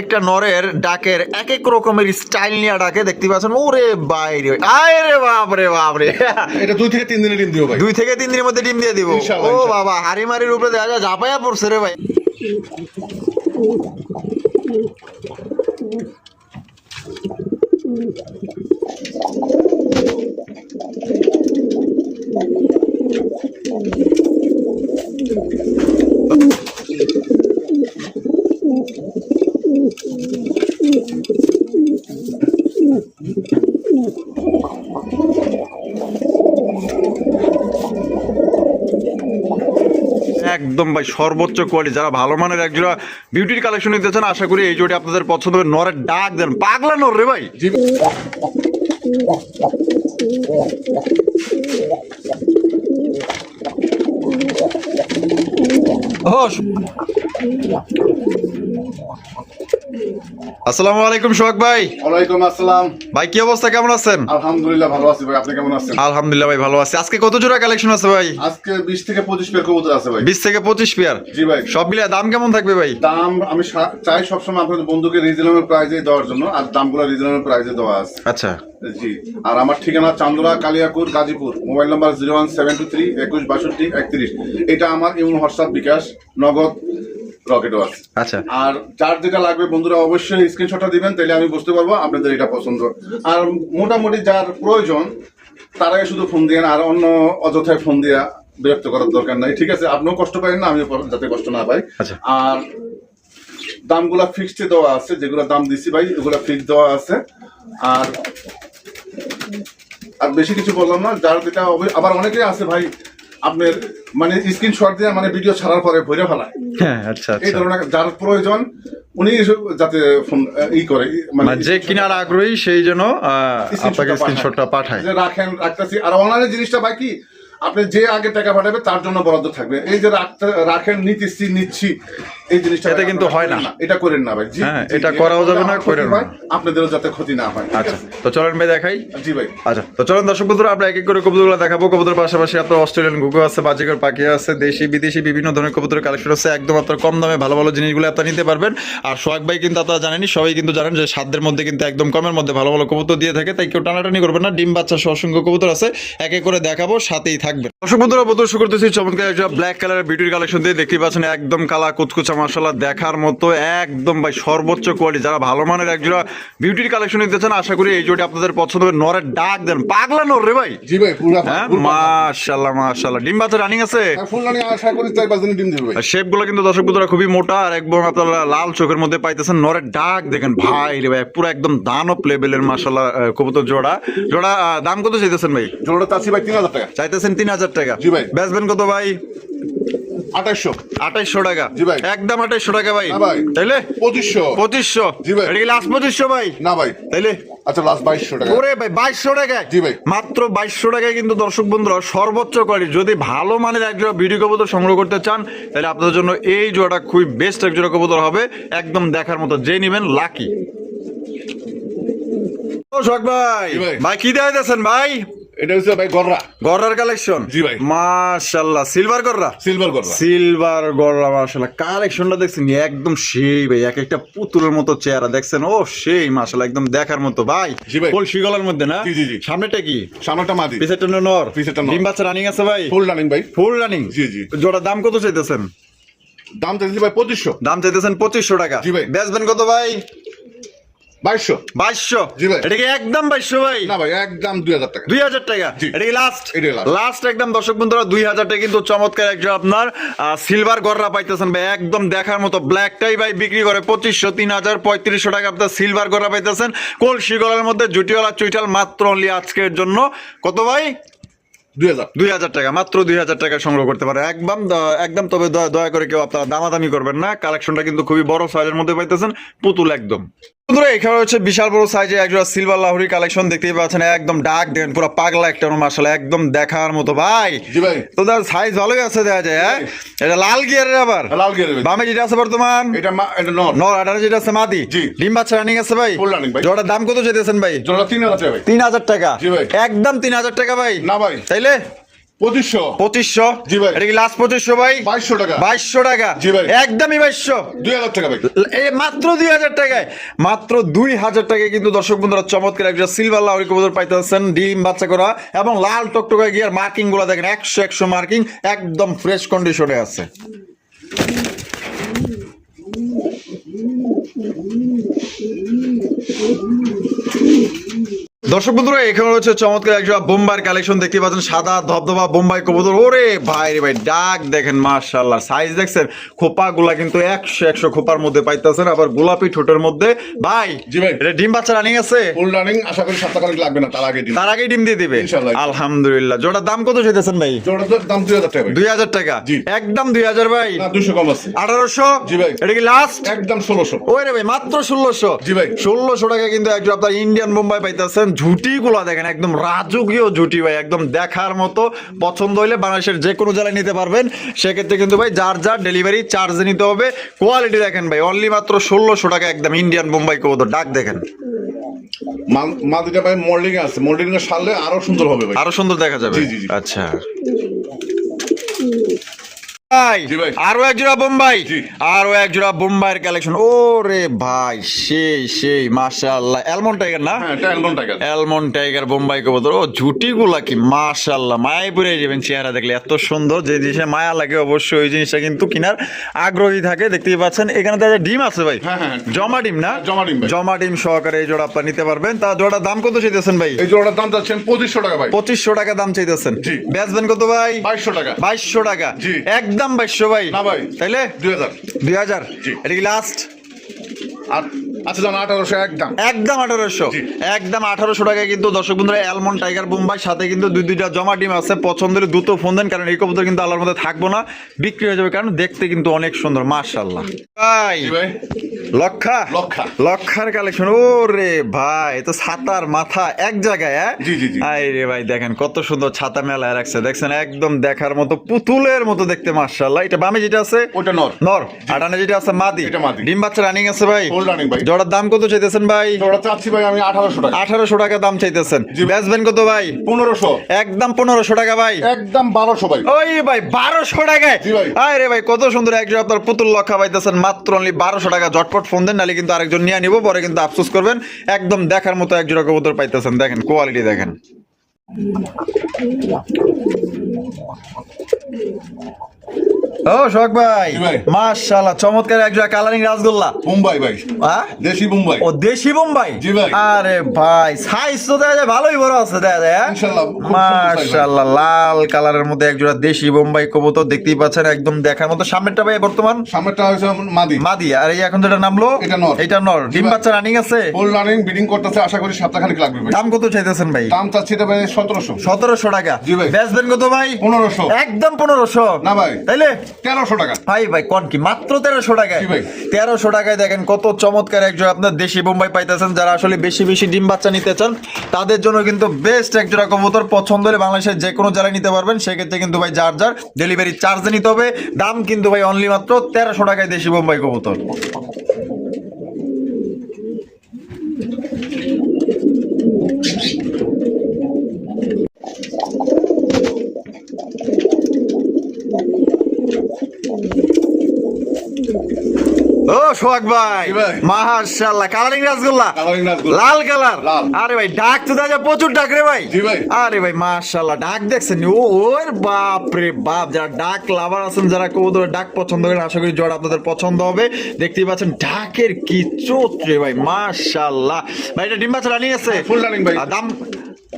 একটা নরের ডাকের এক এক রকমের স্টাইল নিয়ে ডাকে, দেখতে পাচ্ছেন। ওরে বাইরে, আরে বাপরে বাপরে, এটা 2 থেকে 3 দিনের ডিম দিও ভাই। 2 থেকে 3 দিনের মধ্যে ডিম দিয়ে দিব। ও বাবা, হাড়ি মারির উপরে দেখা যায় ঝাপাইয়া পড়ছে রে ভাই। একদম ভাই সর্বোচ্চ কোয়ালিটি, যারা ভালো মানের একজোড়া বিউটির কালেকশন নিতে চান, আশা করি এই জোড়ি আপনাদের পছন্দ হবে। নরের ডাক দেন, পাগলা নর রে ভাই। আসসালামু আলাইকুম সোহাগ ভাই। ওয়ালাইকুম আসসালাম ভাই, কি অবস্থা, কেমন আছেন? আলহামদুলিল্লাহ ভালো আছি ভাই, আপনি কেমন আছেন? আলহামদুলিল্লাহ ভাই ভালো আছি। আজকে কত জোড়া কালেকশন আছে ভাই? আজকে 20 থেকে 25 পেয়ার কবুতর আছে ভাই। 20 থেকে 25 পেয়ার? জি ভাই। সব মিলে দাম কেমন থাকবে ভাই? দাম আমি চাই সবসময় আপনাদের বন্ধুকে রিজনেবল প্রাইসে দেওয়ার জন্য, আর দামগুলো রিজনেবল প্রাইসে দেওয়া আছে। আচ্ছা জি। আর আমার ঠিকানা চান্দুরা, কালিয়াকুর, গাজীপুর। Mobile number 01723 21 62 31। এটা আমার ইমো, হোয়াটসঅ্যাপ, বিকাশ, নগদ, রকেটও আছে। আচ্ছা। আর যার যেটা লাগবে বন্ধুরা অবশ্যই স্ক্রিনশটটা দিবেন, তাহলে আমি বুঝতে পারবো আপনাদের এটা পছন্দ। আর মোটামুটি যার প্রয়োজন তারাই শুধু ফোন দিয়ে, আর অন্য অযথায় ফোন দিয়া বিরক্ত করার দরকার নাই, ঠিক আছে? আপনিও কষ্ট পাবেন না, আমিও যাতে কষ্ট না পাই। আচ্ছা। আর দামগুলা ফিক্সড দেওয়া আছে, যেগুলো দাম দিছি ভাই এগুলো ফিক্স দেওয়া আছে। আর আর বেশি কিছু বললাম না। যার যেটা আবার অনেকেই আছে ভাই আপনার মানে স্ক্রিনশট দিয়ে মানে ভিডিও ছাড়ার পরে ভরে ফেলায়। হ্যাঁ, আচ্ছা এই ধরনের যার প্রয়োজন উনি যাতে ফোন ই করে, মানে যে কিনার আগ্রহী সেই জন্য আপনাকে স্ক্রিনশটটা পাঠায়, যে রাখতেছি। আর অনলাইনে জিনিসটা ভাই কি, আপনি যে আগে টাকা পাঠাবে তার জন্য বরাদ্দ থাকবে। এই যে রাখেন নিচ্ছি এই জিনিসটা এটা কিন্তু হয় না, এটা করেন না ভাই। হ্যাঁ, এটা করাও যাবে না, করেন না, আপনাদেরও যাতে ক্ষতি না হয়। আচ্ছা, তো চলেন ভাই দেখাই। জি ভাই। আচ্ছা, তো চলেন দর্শক বন্ধুরা, আমরা এক এক করে কবুতরগুলো দেখাবো। কবুতরের পাশাপাশি আপনার অস্ট্রেলিয়ান ঘুঘু আছে, বাজিকর পাখি আছে, দেশি বিদেশি বিভিন্ন ধরনের কবুতরের কালেকশন আছে। একদম আপনার কম দামে ভালো ভালো জিনিসগুলো আপনারা নিতে পারবেন। আর সোহাগ ভাই কিন্তু আপনারা জানেনই, সবাই কিন্তু জানেন যে সাধ্যের মধ্যে কিন্তু একদম কমের মধ্যে ভালো ভালো কবুতর দিয়ে থাকে, তাই কেউ টানাটানি করবেন না। ডিম বাচ্চা সহ অসংখ্য কবুতর আছে, এক এক করে দেখাবো, সাথেই থাকবেন। দর্শক বন্ধুরা, প্রদর্শন করতেছি চমৎকার একটা ব্ল্যাক কালারের বিউটির কালেকশন দিয়ে, দেখতে পাচ্ছেন একদম কালা কুচকুচা মাশাআল্লাহ দেখার মতো, একদম ভাই সর্বোচ্চ কোয়ালিটি। যারা ভালো মানের একজোড়া বিউটির কালেকশন নিতে চান, আশা করি এই জোড়ি আপনাদের পছন্দ হবে। নরের ডাক দেন, পাগলা নর রে ভাই। জি ভাই, পুরো মাশাআল্লাহ মাশাআল্লাহ। ডিম বাচ্চা রানিং আছে? ফুল রানিং, আশা করি 4-5 দিন ডিম দিবে ভাই। শেপগুলো কিন্তু দর্শক বন্ধুরা খুবই মোটা, আর একদম আপনারা লাল চোখের মধ্যে পাইতেছেন। নরের ডাক দেখেন ভাই রে ভাই, পুরো একদম দানব লেভেলের মাশাআল্লাহ কবুতর জোড়া। দাম কত চাইতেছেন ভাই? জোড়াটা চাচ্ছি ভাই 3000 টাকা। চাইতেছেন 3000 টাকা? জি ভাই। বেচবেন কত ভাই? 2800 টাকা? জি ভাই। একদম 2800 টাকা ভাই? না ভাই। তাইলে 2500 জি ভাই। এটা কি লাস্ট 2500 ভাই? না ভাই। তাইলে আচ্ছা, লাস্ট 2200 টাকা। ওরে ভাই 2200 টাকা? জি ভাই। মাত্র 2200 টাকায় কিন্তু দর্শক বন্ধুরা সর্বোচ্চ কোয়ালিটি। যদি ভালো মানের একজোড়া ভিডিও কবুতর সংগ্রহ করতে চান, তাহলে আপনাদের জন্য এই জোড়াটা খুবই বেস্ট একজোড়া কবুতর হবে, একদম দেখার মতো। যে নিবেন লাকি। ও সোহাগ ভাই, ভাই কি দেখাইতেছেন ভাই? এটা হচ্ছে ভাই গররার কালেকশন। জি ভাই। মাশাআল্লাহ, সিলভার গররা? সিলভার গররা মাশাআল্লাহ। কালেকশনটা দেখছেন একদম সেই ভাই, এক একটা পুতুলের মতো চেহারা দেখছেন, ও সেই মাশাআল্লাহ, একদম দেখার মতো ভাই। কলসি গলার মধ্যে না? জি জি জি। সামনেটা কি? সামনেটা মাদি, পিছেরটা নর? পিছেরটা নর। ডিম বাচ্চা রানিং আছে ভাই? ফুল রানিং ভাই। Full running? জি জি। জোড়া দাম কত চাইতেছেন? দাম চাইছি ভাই 2500। দাম চাইতেছেন 2500 টাকা? জি ভাই। বেচবেন কত ভাই? 2200 জি ভাই। এটা কি একদম 2200 ভাই? না ভাই, একদম 2000 টাকা। 2000 টাকা? জি। এটা কি লাস্ট? এটাই লাস্ট একদম দর্শক বন্ধুরা 2000 টাকা কিন্তু চমৎকার একজন আপনার সিলভার গররা পাইতেছেন ভাই, একদম দেখার মতো। ব্ল্যাকটাই ভাই বিক্রি করে 2500, 3000, 3500 টাকা আপনার সিলভার গররা পাইতেছেন। কলসি গলার মধ্যে জুটিওয়ালা চুইটাল, মাত্র অনলি আজকের জন্য কত ভাই? 2000 টাকা, মাত্র 2000 টাকা সংগ্রহ করতে পারে একদম। তবে দয়া করে কেউ আপনারা দামাদামি করবেন না, কালেকশনটা কিন্তু খুবই বড় সাইজের মধ্যে পাইতেছেন, পুতুল একদম। বন্ধুরা, এখানে হচ্ছে বিশাল বড় সাইজে একজোড়া সিলভার লাহোরি কালেকশন দেখতেই পাচ্ছেন, একদম ডাক দেন পুরো পাগলা একটা মাশাআল্লাহ, একদম দেখার মতো ভাই। জি ভাই। তো তার সাইজ ভালোই আছে দেখা যায়। হ্যাঁ, এটা লাল গিয়ারের আবার? লাল গিয়ারের। বামে যেটা আছে বর্তমান এটা নর। নর, আর যেটা আছে মাদি? জি। ডিম বাচ্চা রানিং আছে ভাই? ফুল রানিং ভাই। জোড়ার দাম কত চাইতেছেন ভাই? জোড়া 3000 টাকা ভাই। 3000 টাকা? জি ভাই। একদম 3000 টাকা ভাই? না ভাই। তাইলে 2500 জি ভাই। এটা কি লাস্ট 2500 ভাই? 2200 টাকা। 2200 টাকা জি ভাই। একদমই 2200, 2000 টাকা ভাই। মাত্র 2000 টাকায়, মাত্র 2000 টাকায় কিন্তু দর্শক বন্ধুরা চমৎকার একটা সিলভার লাহোরি কবুতর পাইতেছেন, ডিম বাচ্চা করা এবং লাল টকটকা গিয়ার মার্কিং গুলো দেখেন 100 মার্কিং, একদম ফ্রেশ কন্ডিশনে আছে। দর্শক বন্ধুরা এখানে রয়েছে চমৎকার একটা বোম্বাইয়ের কালেকশন, দেখতে পাচ্ছেন সাদা ধবধবা বোম্বাই কবুতর। ওরে ভাই রে ভাই, ডাক দেখেন মাশাআল্লাহ, সাইজ দেখছেন, খোপা গুলা কিন্তু 100 খোপার মধ্যে পাইতেছেন, আবার গোলাপি ঠোঁটের মধ্যে। ভাই জি ভাই। এটা ডিম বাচ্চা রানিং আছে? ফুল রানিং, আশা করি সপ্তাহখানেক লাগবে না, তার আগে তার আগেই ডিম দিয়ে দিবে ইনশাআল্লাহ। আলহামদুলিল্লাহ। জোড়ার দাম কত চাইতেছেন ভাই? জোড়াটার দাম 2000 টাকা ভাই। 2000 টাকা জি। একদম 2000 ভাই? না 200 কম আছে। 1800? জি ভাই। এটা কি লাস্ট? একদম 1600। ওই রে ভাই মাত্র 1600। জি ভাই। 1600 টাকা কিন্তু একজন আপনার ইন্ডিয়ান বোম্বাই পাইতেছেন। ঝুটি গুলা দেখেন একদম রাজকীয় ঝুটি ভাই, একদম দেখার মতো। পছন্দ হইলে বাংলাদেশের যে কোনো জেলায় নিতে পারবেন, সেক্ষেত্রে কিন্তু ভাই যার যার ডেলিভারি চার্জ নিতে হবে। কোয়ালিটি দেখেন ভাই, অনলি মাত্র 1600 টাকা একদম ইন্ডিয়ান বোম্বাই কবুতর। ডাক দেখেন মাদিটা ভাই মোল্ডিং আছে, মোল্ডিং এর সালে আরো সুন্দর হবে ভাই, আরো সুন্দর দেখা যাবে। জি, জি, জি। আচ্ছা ভাই, জি ভাই। আরো এক জোড়া বোম্বাই, জি। আরো এক জোড়া বোম্বাইয়ের কালেকশন। ও রে ভাই, সেই সেই মাশাআল্লাহ, অ্যালমন্ড টাইগার না? হ্যাঁ এটা almond tiger. Almond tiger Bombay কবুতর। ও ঝুটিগুলা কি মাশাআল্লাহ, মায়ায় পড়ে যাবেন চেহারা দেখলে, এত সুন্দর। যে জিনিসে মায়া লাগে অবশ্যই ওই জিনিসটা কিন্তু কেনার আগ্রহী থাকে। দেখতেই পাচ্ছেন এখানে তো একটা ডিম আছে ভাই, হ্যাঁ, হ্যাঁ। জমা ডিম না? জমা ডিম ভাই। জমা ডিম সহকারে এই জোড়া আপনার নিতে পারবেন। তা জোড়ার দাম কত চাইতেছেন ভাই? এই জোড়াটার দাম যাচ্ছে 2500 টাকা ভাই। 2500 টাকা দাম চাইতেছেন। জি। বেচবেন কত ভাই? 2200 টাকা। 2200 টাকা জি। একদম 2200 ভাই? না ভাই। তাইলে 2000। 2000? জি। এটা কি লাস্ট? আর আচ্ছা জান 1800 একদম। একদম 1800, জি। একদম 1800 টাকায় কিন্তু দর্শক বন্ধুরা অ্যালমন্ড টাইগার বোম্বাই, সাথে কিন্তু দুইটা জমা ডিম আছে। পছন্দের দ্রুত ফোন দেন, কারণ এই কবুতর কিন্তু আল্লাহর মধ্যে থাকবো না, বিক্রি হয়ে যাবে, কারণ দেখতে কিন্তু অনেক সুন্দর মাশাআল্লাহ। ভাই জি ভাই। লক্ষা লক্ষা। লক্ষার কালেকশন। ও রে ভাই, তো ছাতার মাথা এক জায়গায়, হ্যাঁ? জি, জি, জি। আই রে ভাই, দেখেন কত সুন্দর ছাতা মেলায় রাখছে, দেখছেন একদম দেখার মতো, পুতুলের মতো দেখতে মাশাআল্লাহ। এটা বামে যেটা আছে ওটা নর। নর, আর ডানে যেটা আছে মাদি। এটা মাদি। ডিম বাচ্চা রানিং আছে ভাই? ফুল রানিং ভাই। জোড়ার দাম কত চাইতেছেন ভাই? জোড়া চাচ্ছি ভাই আমি 1800 টাকা। 1800 টাকা দাম চাইতেছেন। জি। বেচবেন কত ভাই? 1500। একদম 1500 টাকা ভাই? একদম 1200 ভাই। ওই ভাই 1200 টাকায়? জি ভাই। আয় রে ভাই, কত সুন্দর একজন আপনার পুতুল লক্ষা পাইতেছেন মাত্র অনলি 1200 টাকা। ঝটপট ফোন দেন, নালে কিন্তু আরেকজন নিয়ে নিব, পরে কিন্তু আফসোস করবেন। একদম দেখার মতো একজোড়া কবুতর পাইতেছেন, দেখেন কোয়ালিটি দেখেন। ও শোক ভাই, জি ভাই। মাশাআল্লাহ, চমৎকার একজোড়া কালারিং রাসগোল্লা। মুম্বাই ভাই, হ্যাঁ? দেশি মুম্বাই। ও দেশি বোম্বাই? জি ভাই। আরে ভাই, সাইজ তো দেখা যায় ভালোই বড় আছে, দেখা যায়, হ্যাঁ? ইনশাআল্লাহ, খুব সুন্দর size ভাই। মাশাআল্লাহ, লাল কালারের মধ্যে একজোড়া দেশি বোম্বাই কবুতর, দেখতেই পাচ্ছেন একদম দেখার মতো। সামনেরটা ভাই বর্তমান সামনেটা হচ্ছে মাদি। মাদি, আর এই এখন যেটা নামলো এটা নর। এটা নর। ডিম ভাই। বাচ্চা রানিং আছে? ফুল রানিং, ব্রিডিং করতেছে, আশা করি সপ্তাহখানেক লাগবে ভাই। দাম কত চাইতেছেন ভাই? দাম চাচ্ছি এটা ভাই 1700। 1700 টাকা? জি ভাই। বেচবেন কত ভাই? 1500। একদম 1500? না ভাই, তাইলে 1300 টাকা। ভাই ভাই কোন কি মাত্র 1300 টাকায়? জি ভাই। 1300 টাকায় দেখেন কত চমৎকার একজন আপনার দেশি বোম্বাই পাইতেছেন। যারা আসলে বেশি বেশি ডিম বাচ্চা নিতে চান, তাদের জন্য কিন্তু বেস্ট একজোড়া কবুতর। পছন্দ হলে বাংলাদেশের যে কোনো জেলায় নিতে পারবেন, সেক্ষেত্রে কিন্তু ভাই যার যার ডেলিভারি চার্জ নিতে হবে। দাম কিন্তু ভাই অনলি মাত্র 1300 টাকায় দেশি বোম্বাই কবুতর। ও সোহাগ ভাই, জি ভাই। মাশাআল্লাহ, কালারিং রাসগোল্লা, কালারিং রাসগোল্লা। লাল কালার। লাল। আরে ভাই ডাক তো দেখা যায় প্রচুর ডাক রে ভাই। জি ভাই। আরে ভাই মাশাআল্লাহ, ডাক দেখছেন? ও ওর বাপ রে বাপ, যারা ডাক লাভার আছেন, যারা কবুতরের ডাক পছন্দ করেন, আশা করি জোড়া আপনাদের পছন্দ হবে। দেখতেই পাচ্ছেন ডাকের কি চোট রে ভাই, মাশাআল্লাহ। ভাই এটা ডিম বাচ্চা রানিং আছে? ফুল রানিং ভাই। আর দাম?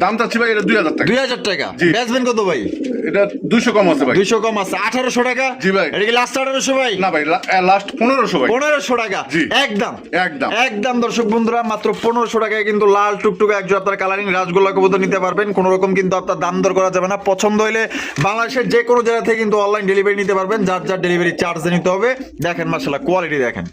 দাম চাচ্ছি ভাই এটা 2000 টাকা। 2000 টাকা? জি। বেচবেন কত ভাই? এটা 200 কম আছে ভাই। 200 কম আছে, 1800 টাকা? জি ভাই। এটা কি লাস্ট 1800 ভাই? না ভাই, লাস্ট 1500 ভাই। 1500 টাকা? জি। একদম একদম। একদম দর্শক বন্ধুরা, মাত্র 1500 টাকায় কিন্তু লাল টুকটুকে একজন আপনার কালারিং রাসগোল্লা কবুতর নিতে পারবেন। কোনো রকম কিন্তু আপনার দাম দর করা যাবে না। পছন্দ হলে বাংলাদেশের যে কোনো জায়গা থেকে কিন্তু অনলাইন ডেলিভারি নিতে পারবেন, যার যার ডেলিভারি চার্জ নিতে হবে। দেখেন মাশাআল্লাহ, কোয়ালিটি দেখেন।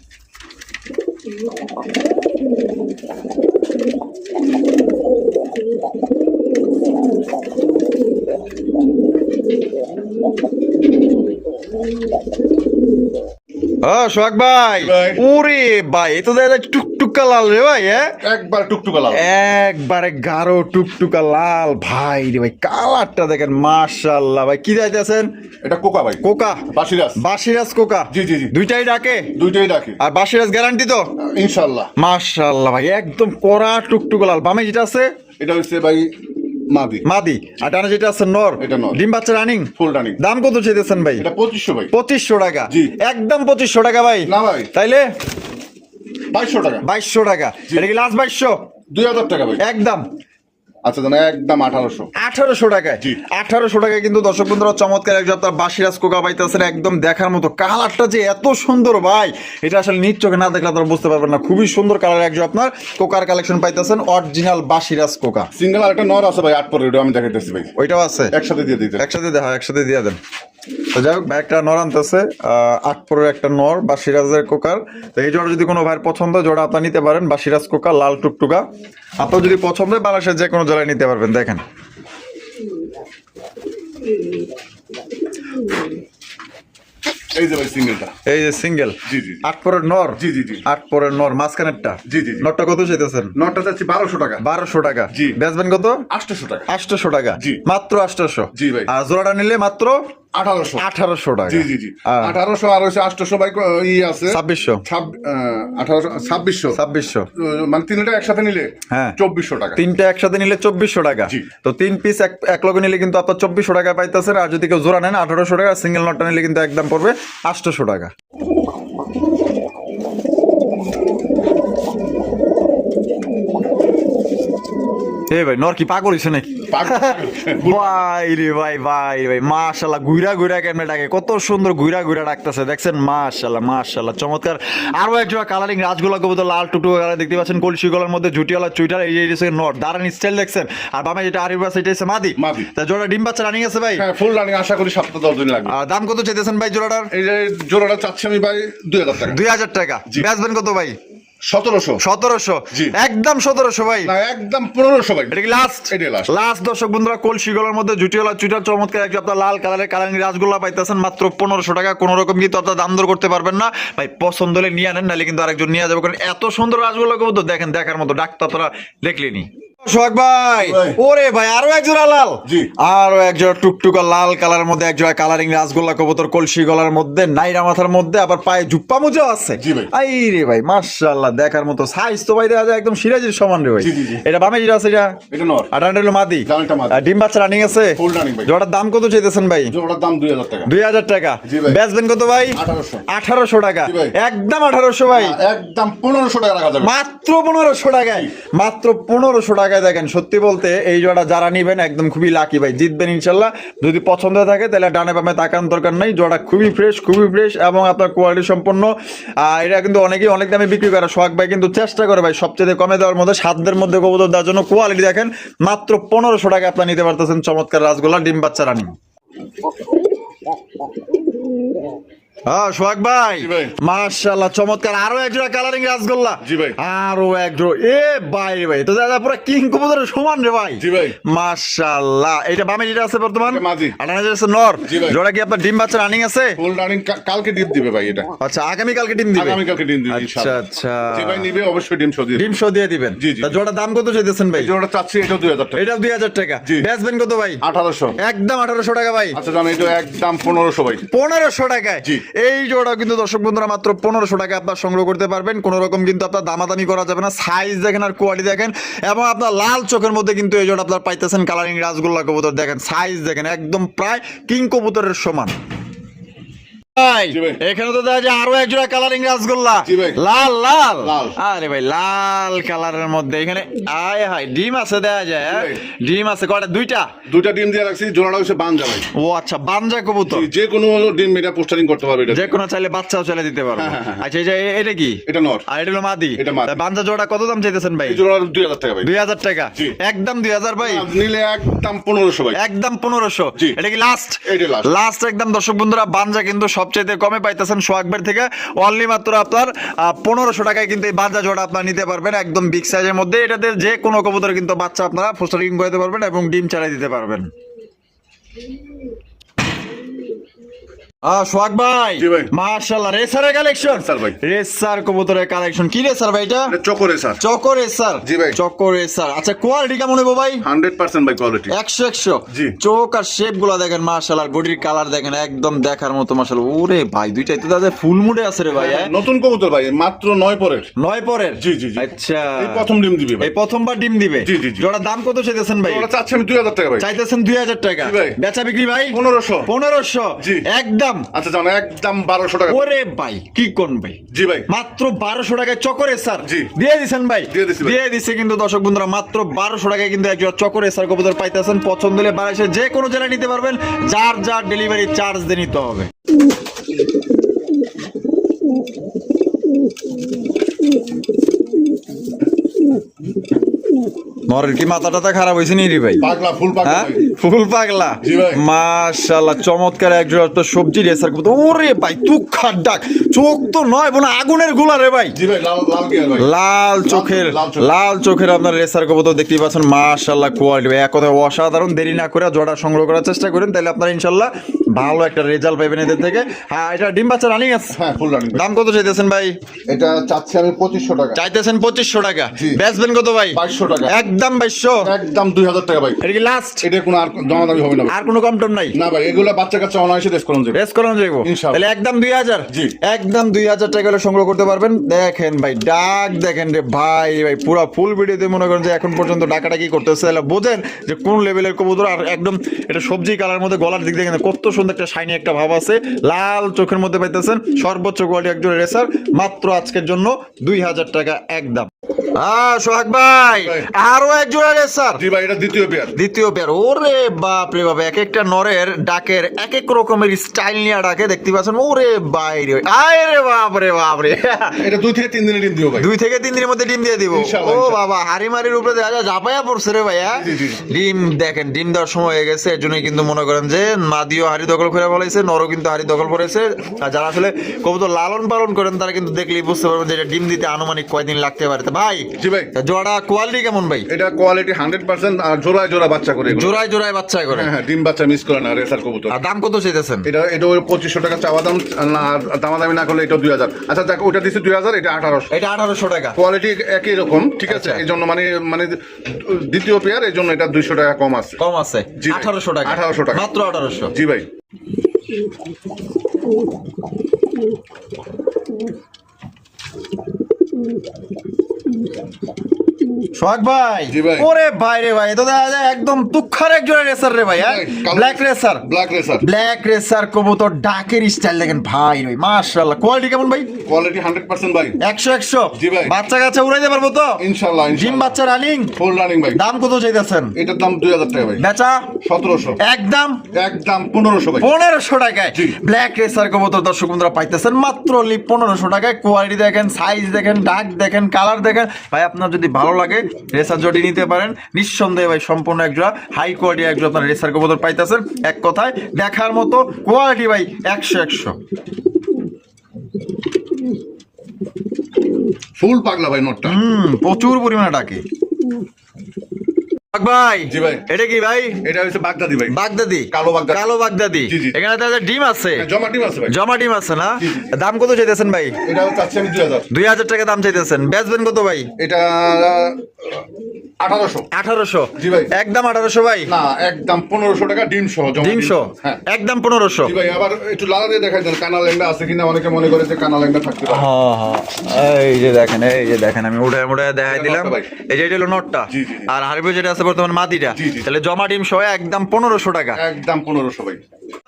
ও সোহাগ ভাই, ভাই। ওরে ভাই এ তো দেখা যায় টুকটুকা লাল রে ভাই, হ্যাঁ একবার টুকটুকা লাল। একবারে গাঢ় টুকটুকা লাল ভাই রে ভাই, কালারটা দেখেন মাশাআল্লাহ ভাই। কি যাইতেছেন? এটা কোকা ভাই, কোকা, বাসিরাজ। বাসিরাজ কোকা। জি, জি, জি। দুইটাই ডাকে? দুইটাই ডাকি আর বাসিরাজ গ্যারান্টি তো? ইনশাল্লাহ। মাশাআল্লাহ ভাই, একদম কড়া টুকটুকা লাল। বামে যেটা আছে এটা হচ্ছে ভাই মাদি। মাদি, আর ডানে যেটা আছে নর। এটা নর। ডিম বাচ্চা রানিং। Full running. দাম কত চাইতেছেন ভাই? এটা 2500 ভাই। 2500 টাকা? জি। একদম 2500 টাকা ভাই? না ভাই, তাইলে 2200 টাকা। 2200 টাকা। এটা কি লাস্ট 2200? 2000 টাকা ভাই। একদম আচ্ছা জানা, একদম 1800। 1800 টাকায়? জি। 1800 টাকায় কিন্তু দর্শক বন্ধুরা চমৎকার একজন আপনার বাসিরাজ কোকা পাইতেছেন, একদম দেখার মতো। কালারটা যে এত সুন্দর ভাই, এটা আসলে নিজ চোখে না দেখলে আপনারা বুঝতে পারবেন না। খুবই সুন্দর কালার একজন আপনার কোকার কালেকশন পাইতেছেন, অরিজিনাল বাসিরাজ কোকা। সিঙ্গেল আর একটা নর আছে ভাই, 8 পরে, ওটা আমি দেখাইতেছি ভাই। ওইটাও আছে? একসাথে দিয়ে দিতে। একসাথে দেখা, একসাথে দিয়ে দেন। তো যাই হোক ভাই, একটা নর আনতেছে, 8 পরের একটা নর বা সিরাজের কোকার। তো এই জোড়া যদি কোনো ভাইয়ের পছন্দ হয়, জোড়া আপনার নিতে পারেন। বা সিরাজ কোকা লাল টুকটুকা, আপনার যদি পছন্দ হয় বাংলাদেশের যে কোনো জোড়ায় নিতে পারবেন। দেখেন এই যে ভাই সিঙ্গেলটা। এই যে সিঙ্গেল। জি, জি, জি। 8 পরের নর। জি, জি, জি। 8 পরের নর, মাঝখানেরটা। জি, জি, জি। নরটা কত চাইতেছেন? নটটা চাচ্ছি 1200 টাকা। 1200 টাকা? জি। বেচবেন কত? 800 টাকা। 800 টাকা? জি। মাত্র 800? জি ভাই। আর জোড়াটা নিলে মাত্র 1800। 1800 টাকা? জি, জি, জি। 1800 আর হচ্ছে 800 ভাই, ই আছে 2600। 2600। 2600 মানে তিনটা একসাথে নিলে হ্যাঁ 2400 টাকা। তিনটা একসাথে নিলে 2400 টাকা। জি। তো 3 পিস এক লগে নিলে কিন্তু আপনার 2400 টাকা পাইতেছেন। আর যদি কেউ জোড়া নেন 1800 টাকা, সিঙ্গেল নটটা নিলে কিন্তু একদম পড়বে 800 টাকা। এ ভাই, নর কি পাগল হইছে নাকি? ভাই রে ভাই, ভাই রে ভাই, মাশাআল্লাহ, গুইরা গুইরা কেমনে ডাকে, কত সুন্দর গুইরা গুইরা ডাকতেছে, দেখছেন? মাশাআল্লাহ, মাশাআল্লাহ, চমৎকার। আরো এক জোড়া কালারিং রাজগোলা কবুতর, লাল টুকটুক কালার দেখতে পাচ্ছেন, কলসি গলার মধ্যে ঝুটিওয়ালা চুইটার। এই যে নর, দাঁড়ান স্টাইল দেখছেন। আর বামে যেটা আরিফ আছে, এটা হচ্ছে মাদি। মাদি। তা জোড়া ডিম বাচ্চা রানিং আছে ভাই? হ্যাঁ, ফুল রানিং, আশা করি 7-10 দিন লাগবে। আর দাম কত চাইতেছেন ভাই জোড়াটার? এই যে জোড়াটা চাচ্ছি আমি ভাই 2000 টাকা। 2000 টাকা? জি। বেচবেন কত ভাই? 1700। 1700? জি। একদম 1700 ভাই? না, একদম 1500 ভাই। এটা কি লাস্ট? এটাই last। লাস্ট দর্শক বন্ধুরা, কলসি গলার মধ্যে জুটিওয়ালা চুইটার, চমৎকার একজন আপনার লাল কালারের কালারিং রাজগোল্লা পাইতেছেন মাত্র 1500 টাকা। কোনো রকম কিন্তু আপনার দাম দর করতে পারবেন না ভাই। পছন্দ হলে নিয়ে আনেন, নাহলে কিন্তু আরেকজন নিয়ে যাবে। কারণ এত সুন্দর রাজগোল্লা কবুতর দেখেন, দেখার মতো। ডাক্তার আপনারা দেখলেনি। সোহাগ ভাই, ভাই। ওরে ভাই, আরো এক জোড়া লাল। জি। আরো এক জোড়া টুকটুকা লাল কালারের মধ্যে এক জোড়া কালারিং রাজগোল্লা কবুতর, কলসি গলার মধ্যে, নাইরা মাথার মধ্যে, আবার পায়ে জুপ্পা মোজা আছে। জি ভাই। আই রে ভাই, মাশাআল্লাহ, দেখার মতো। সাইজ তো ভাই দেখা যায় একদম সিরাজির সমান রে ভাই। জি, জি, জি। এটা বামে যেটা আছে এটা? এটা নর। আর ডানটা হলো মাদি। ডানটা মাদি। আর ডিম বাচ্চা রানিং আছে? ফুল রানিং ভাই। জোড়ার দাম কত চাইতেছেন ভাই? জোড়ার দাম 2000 টাকা। 2000 টাকা? জি ভাই। বেচবেন কত ভাই? 1800। 1800 টাকা? জি ভাই। একদম 1800 ভাই? একদম 1500 টাকা রাখা যাবে। মাত্র 1500 টাকায়? মাত্র 1500 টাকায়। দেখেন, সত্যি বলতে এই জোড়া যারা নিবেন একদম খুবই লাকি ভাই, জিতবেন ইনশাল্লাহ। যদি পছন্দ থাকে তাহলে ডানে বামে তাকান দরকার নেই। জোড়া খুবই ফ্রেশ, খুবই ফ্রেশ, এবং আপনার কোয়ালিটি সম্পন্ন। এটা কিন্তু অনেকেই অনেক দামে বিক্রি করে। সোহাগ ভাই কিন্তু চেষ্টা করে ভাই সবচেয়ে কমে দেওয়ার মধ্যে, সাধ্যের মধ্যে কবুতর দেওয়ার জন্য। কোয়ালিটি দেখেন, মাত্র 1500 টাকা আপনার নিতে পারতেছেন চমৎকার রাজগোল্লা ডিম বাচ্চা রানিং। হ্যাঁ সোহাগ ভাই, জি ভাই। মাশাআল্লাহ, চমৎকার। আরো এক জোড়া কালারিং রাজগোল্লা। জি ভাই। আরো এক জোড়া। এ ভাই রে ভাই, তো দাদা পুরো কিং কবুতরের সমান রে ভাই। জি ভাই। মাশাআল্লাহ। এটা বামে যেটা আছে বর্তমান? এটা মাদি। আর ডানে যেটা আছে নর। জি ভাই। জোড়া কি আপনার ডিম বাচ্চা রানিং আছে? ফুল রানিং, কালকে ডিম দিবে ভাই এটা। আচ্ছা, আগামী কালকে ডিম দিবে? আগামী কালকে ডিম দিবে আচ্ছা ইনশাআল্লাহ। আচ্ছা। যে ভাই নিবে অবশ্যই ডিম সহ দিয়ে দিবে। ডিম শো দিয়ে দিবেন? জি, জি। তা জোড়া দাম কত চাইতেছেন ভাই? এই জোড়াটা চাচ্ছি এটাও 2000 টাকা। এটাও 2000 টাকা? জি। বেচবেন কত ভাই? 1800। একদম 1800 টাকা ভাই? আচ্ছা জান, এটা একদম 1500 ভাই। 1500 টাকায়? জি। এই জোড়া কিন্তু দর্শক বন্ধুরা মাত্র 1500 টাকা আপনার সংগ্রহ করতে পারবেন। কোন রকম কিন্তু আপনার দামাদামি করা যাবে না। সাইজ দেখেন আর কোয়ালিটি দেখেন, এবং আপনার লাল চোখের মধ্যে কিন্তু এই জোড়া আপনার পাইতেছেন কালারিং রাজগোল্লা কবুতর। দেখেন সাইজ দেখেন, একদম প্রায় কিং কবুতরের সমান। ভাই, জি ভাই। এখানে তো দেখা যায় আরো এক জোড়া কালারিং রাজগোল্লা। জি ভাই। লাল লাল? লাল। আরে ভাই, লাল কালারের মধ্যে এখানে আয় হায় ডিম আছে দেখা যায়। হ্যাঁ? জি ভাই। ডিম আছে কয়টা? দুইটা? দুইটা ডিম দিয়ে রাখছি, জোড়াটা হচ্ছে বানজা ভাই। ও আচ্ছা, বানজা কবুতর। যে কোনো ডিম এটা পোস্টারিং করতে পারবে এটা। যে কোনো চাইলে বাচ্চাও চাইলে দিতে পারবো। হ্যাঁ, হ্যাঁ, হ্যাঁ। আচ্ছা, এই যে এটা কি? এটা নর। আর এটা হলো মাদি? এটা মাদি। তা বানজা জোড়া কত দাম চাইতেছেন ভাই? এই জোড়াটা 2000 টাকা ভাই। 2000 টাকা? জি। একদম 2000 ভাই? নিলে একদম 1500 ভাই। একদম 1500? জি। এটা কি লাস্ট? এটাই last। লাস্ট একদম। দর্শক বন্ধুরা, বানজা কিন্তু সবচেয়ে কমে পাইতেছেন সোহাগবের থেকে। অনলি মাত্র আপনার 1500 টাকায় কিন্তু এই বানজা জোড়া আপনার নিতে পারবেন, একদম বিগ সাইজের মধ্যে। এটাতে যে কোনো কবুতর কিন্তু বাচ্চা আপনারা ফোস্টারিং করে দিতে পারবেন এবং ডিম চালাই দিতে পারবেন। সোহাগ ভাই, জি ভাই। মাশাআল্লাহ, রেসারের কালেকশন। স্যার ভাই, রেসার কবুতরের কালেকশন। কি রেসার ভাই এটা? এটা চকো রেসার। Choco racer. জি ভাই। Choco racer. আচ্ছা, কোয়ালিটি কেমন হবে ভাই? 100% ভাই কোয়ালিটি। 100 জি। চোখ আর শেপ গুলা দেখেন মাশাআল্লাহ, বডির কালার দেখেন একদম দেখার মতো মাশাআল্লাহ। ওরে ভাই, দুইটাই তো দাদা ফুল মুডে আছে রে ভাই। নতুন কবুতর ভাই, মাত্র 9 পরের। 9 পরের। জি জি জি। আচ্ছা, এই প্রথম ডিম দিবে ভাই। এই প্রথমবার ডিম দিবে। জি, জি, জি। জোড়ার দাম কত চাইতেছেন ভাই? ওরা চাচ্ছে আমি 2000 টাকা ভাই। চাইতেছেন 2000 টাকা। জি ভাই। বেচা বিক্রি ভাই 1500। 1500। জি। একদম। আচ্ছা জানো, একদম 1200 টাকা। ওরে ভাই, কি কোন ভাই? জি ভাই। মাত্র 1200 টাকায় চকরে স্যার। জি। দিয়ে দিছেন ভাই। দিয়ে দিছি ভাই। দিয়ে দিছে কিন্তু দর্শক বন্ধুরা, মাত্র 1200 টাকায় কিন্তু একজোড়া চকরে স্যার কবুতর পাইতেছেন। পছন্দ হলে বাংলাদেশের যে কোনো জেলায় নিতে পারবেন, যার যার ডেলিভারি চার্জ দিয়ে নিতে হবে। নরের কি মাথা টাথা খারাপ হয়েছে নি রে ভাই? পাগলা, ফুল পাগলা হ্যাঁ, ভাই। ফুল পাগলা। জি ভাই। মাশাআল্লাহ, চমৎকার একজোড়া তো সবজি রেসার কবুতর। ওরে ভাই, তুখার ডাক, চোখ তো নয় বোনা আগুনের গোলা রে ভাই। জি ভাই, লাল লাল গিয়ার ভাই। লাল চোখের, লাল চোখ। লাল চোখের আপনার রেসার কবুতর দেখতেই পাচ্ছেন। মাশাআল্লাহ, কোয়ালিটি ভাই এক কথায় অসাধারণ। দেরি না করে জোড়া সংগ্রহ করার চেষ্টা করেন, তাহলে আপনারা ইনশাআল্লাহ ভালো একটা রেজাল্ট পাবেন এদের থেকে। হ্যাঁ, এটা ডিম বাচ্চা রানিং আছে। হ্যাঁ, ফুল রানিং। দাম কত চাইতেছেন ভাই? এটা চাচ্ছি আমি 2500 টাকা। চাইতেছেন 2500 টাকা। জি। বেচবেন কত ভাই? 2200 টাকা। একদম 2200। একদম 2000 টাকা ভাই। এটা কি লাস্ট? এটা কোনো আর দামাদামি হবে না ভাই। আর কোনো কম টম নাই? না ভাই, এগুলা বাচ্চা কাচ্চা অনায়াসে রেস করুন যাবে। রেস করানো যাইবো ইনশাআল্লাহ। তাহলে একদম 2000। জি। একদম 2000 টাকা হলে সংগ্রহ করতে পারবেন। দেখেন ভাই, ডাক দেখেন রে ভাই। ভাই পুরো ফুল ভিডিওতে মনে করেন যে এখন পর্যন্ত ডাকাটা কি করতেছে, তাহলে বোঝেন যে কোন লেভেলের কবুতর। আর একদম এটা সবজি কালার মধ্যে, গলার দিক দেখেন কত সুন্দর একটা শাইনি একটা ভাব আছে। লাল চোখের মধ্যে পাইতেছেন। সর্বোচ্চ কোয়ালিটি একজন রেসার, মাত্র আজকের জন্য 2000 টাকা একদম। সোহাগ ভাই, ভাই। আরো এক জোড়া রেসার। জি ভাই, এটা দ্বিতীয় পেয়ার। দ্বিতীয় পেয়ার। ওরে বাপ রে বাপ, এক একটা নরের ডাকের এক এক রকমের স্টাইল নিয়ে ডাকে, দেখতে পাচ্ছেন। ওরে বাইরে, আয় রে বাপ রে বাপ রে। এটা 2 থেকে 3 দিনে ডিম দিও ভাই। 2 থেকে 3 দিনের মধ্যে ডিম দিয়ে দিব। ইনশাআল্লাহ, ও ইনশাআল্লাহ। বাবা, হাড়িমারির উপরে দেখা যায় ঝাপাইয়া পড়ছে রে ভাইয়া। জি, জি, জি। ডিম দেখেন, ডিম দেওয়ার সময় হয়ে গেছে। এর জন্যই কিন্তু মনে করেন যে মাদিও হাড়ি দখল করে বলাইছে, নরও কিন্তু হাড়ি দখল করেছে। আর যারা আসলে কবুতর লালন পালন করেন, তারা কিন্তু দেখলেই বুঝতে পারবেন যে এটা ডিম দিতে আনুমানিক কয়দিন লাগতে পারে। তো ভাই, জি ভাই। জোড়া কোয়ালিটি কেমন ভাই? এটা কোয়ালিটি 100%। আর জোড়ায় জোড়া বাচ্চা করে এগুলো। জোড়ায় জোড়ায় বাচ্চা করে। হ্যাঁ, ডিম বাচ্চা মিস করে না রেসার কবুতর। আর দাম কত চাইতেছেন? এটা 2500 টাকা চাওয়া দাম। আর দামাদামি না করলে এটা 2000। আচ্ছা দেখ, ওটা দিচ্ছে 2000, এটা 1800। এটা 1800 টাকা। কোয়ালিটি একই রকম, ঠিক আছে। এই জন্য মানে দ্বিতীয় পেয়ার, এই জন্য এটা 200 টাকা কম আছে। কম আছে। জি ভাই। 1800 টাকা। 1800 টাকা। মাত্র 1800। জি ভাই। সোহাগ ভাই, জি ভাই। ওরে ভাই রে ভাই, তো দেখা যায় একদম তুখার এক জোড়া রেসার রে ভাই। হ্যাঁ, black racer. Black racer. Black racer কবুতর, ডাকের স্টাইল দেখেন ভাই ভাই, মাশাআল্লাহ। কোয়ালিটি কেমন ভাই? কোয়ালিটি 100% ভাই। 100। জি ভাই। বাচ্চা কাচ্চা উড়াইতে পারবো তো? ইনশাআল্লাহ, ডিম ইনশাআল্লাহ। বাচ্চা রানিং। ফুল রানিং ভাই। দাম কত চাইতেছেন? এটার দাম 2000 টাকা ভাই। বেচা 1700। একদম একদম 1500 ভাই। 1500 টাকায় জি। ব্ল্যাক রেসার কবুতর দর্শক বন্ধুরা পাইতেছেন মাত্র 1500 টাকায়। কোয়ালিটি দেখেন, সাইজ দেখেন, ডাক দেখেন, কালার দেখেন ভাই। আপনার যদি ভালো লাগে রেসার জোড়ি নিতে পারেন নিঃসন্দেহে ভাই। সম্পূর্ণ একজোড়া হাই কোয়ালিটি একজোড়া আপনার রেসার কবুতর পাইতেছেন। এক কথায় দেখার মতো কোয়ালিটি ভাই, 100। ফুল পাগলা ভাই নটটা। প্রচুর পরিমাণে ডাকে। ভাই, জি ভাই। এটা কি ভাই? এটা হচ্ছে বাগদাদি ভাই। বাগদাদি। কালো বাগদাদি। কালো বাগদাদি। জি, জি। এখানে তো একটা ডিম আছে। জমা ডিম আছে ভাই। জমা ডিম আছে না? জি, জি। দাম কত চাইতেছেন ভাই? এটা চাচ্ছি আমি 2000। 2000 টাকা দাম চাইতেছেন। বেচবেন কত ভাই? এটা 1800। 1800। জি ভাই। একদম 1800 ভাই। না, একদম 1500 টাকা ডিম সহ। জমা ডিম সহ। হ্যাঁ। একদম 1500। জি ভাই, আবার একটু লালা দিয়ে দেখাই দেন কানা ল্যাংড়া আছে কিনা। অনেকে মনে করে যে কানা ল্যাংড়া থাকতে পারে। এই যে দেখেন, এই যে দেখেন, আমি উঠে দেখাই এটা দিলাম। নটটা ভাই। এই যে এটা হলো নটটা। জি, জি, জি। আর হারিবে যেটা আছে বর্তমান মাদিটা। জি, জি। তাহলে জমা ডিম সহ একদম 1500 টাকা। একদম 1500 ভাই।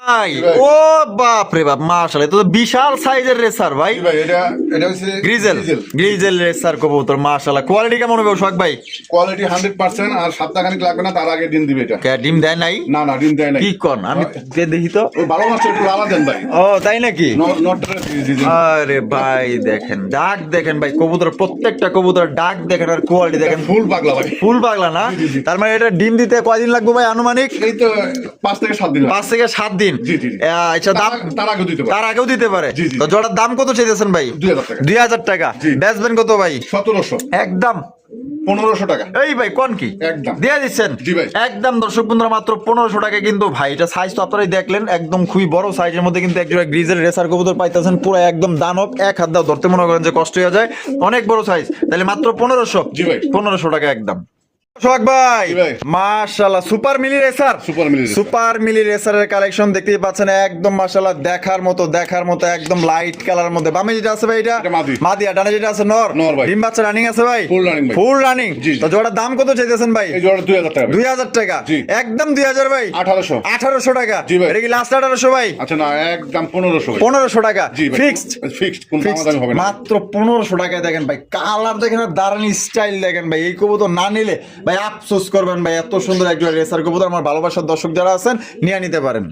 ভাই, ভাই। ও বাপ রে বাপ, মাশাআল্লাহ, এটা তো বিশাল সাইজের রেসার ভাই। জি ভাই, এটা হচ্ছে গ্রিজেল রেসার কবুতর, মাশাআল্লাহ। কোয়ালিটি কেমন হবে সোহাগ ভাই? কোয়ালিটি 100%। আর সপ্তাহখানিক লাগবে না, তার আগে ডিম দিবে এটা। ডিম দেয় নাই? না না, ডিম দেয় না। কি কোন? আমি দেখি তো। ওই ভালো মাছ একটু লালা দেন ভাই। ও তাই নাকি? নটটা জি জি। আরে ভাই দেখেন, ডাক দেখেন ভাই, কবুতর প্রত্যেকটা কবুতর ডাক দেখেন আর কোয়ালিটি দেখেন। ফুল পাগলা ভাই। ফুল পাগলা না? জি, জি। তার মানে এটা ডিম দিতে কয়দিন লাগবে ভাই আনুমানিক? এই তো 5 থেকে 7 দিন। 5 থেকে 7 দিন। জি, জি, জি। আচ্ছা, দাম তার আগে দিতে পারে। তার আগেও দিতে পারে। জি, জি। তো জোড়ার দাম কত চাইতেছেন ভাই? 2000 টাকা। 2000 টাকা। জি। বেচবেন কত ভাই? 1700। একদম 1500 টাকা এই ভাই কোন কি একদম দিয়ে দিচ্ছেন? জি ভাই। একদম দর্শক বন্ধুরা মাত্র 1500 টাকা কিন্তু ভাই। এটা সাইজ তো আপনারাই দেখলেন, একদম খুবই বড় সাইজের মধ্যে কিন্তু একজোড়া গ্রিজেল রেসার কবুতর পাইতেছেন, পুরো একদম দানব, এক হাত দাও ধরতে মনে করেন যে কষ্ট হয়ে যায়, অনেক বড় সাইজ। তাহলে মাত্র 1500। জি ভাই। 1500 টাকা একদম। সোহাগ ভাই জি ভাই। মাশাআল্লাহ সুপার মিলি রেসার, সুপার মিলি রেসার। সুপার মিলি রেসারের কালেকশন দেখতেই পাচ্ছেন, একদম মাশাআল্লাহ দেখার মতো একদম লাইট কালার মধ্যে। বামে যেটা আছে ভাই এটা এটা মাদি। মাদি, আর ডানে যেটা আছে নর। নর ভাই। ডিম বাচ্চা রানিং আছে ভাই? Full running ভাই। Full running. জি, জি। তো জোড়ার দাম কত চাইতেছেন ভাই? এই জোড়া 2000 টাকা ভাই। 2000 টাকা জি। একদম 2000 ভাই। 1800 1800 টাকা। জি ভাই। এটা কি লাস্ট 1800 ভাই? আচ্ছা না একদম 1500 ভাই। 1500 টাকা জি ভাই। ফিক্সড। ফিক্সড কোন দামাদামি হবে না। মাত্র 1500 টাকায় দেখেন ভাই, কালার দেখেন আর দারুণ স্টাইল দেখেন ভাই। এই কবুতর না নিলে ভাই আফসোস করবেন ভাই, এত সুন্দর একজন রেসার কবুতর আমার ভালোবাসার দর্শক যারা আছেন নিয়ে নিতে পারেন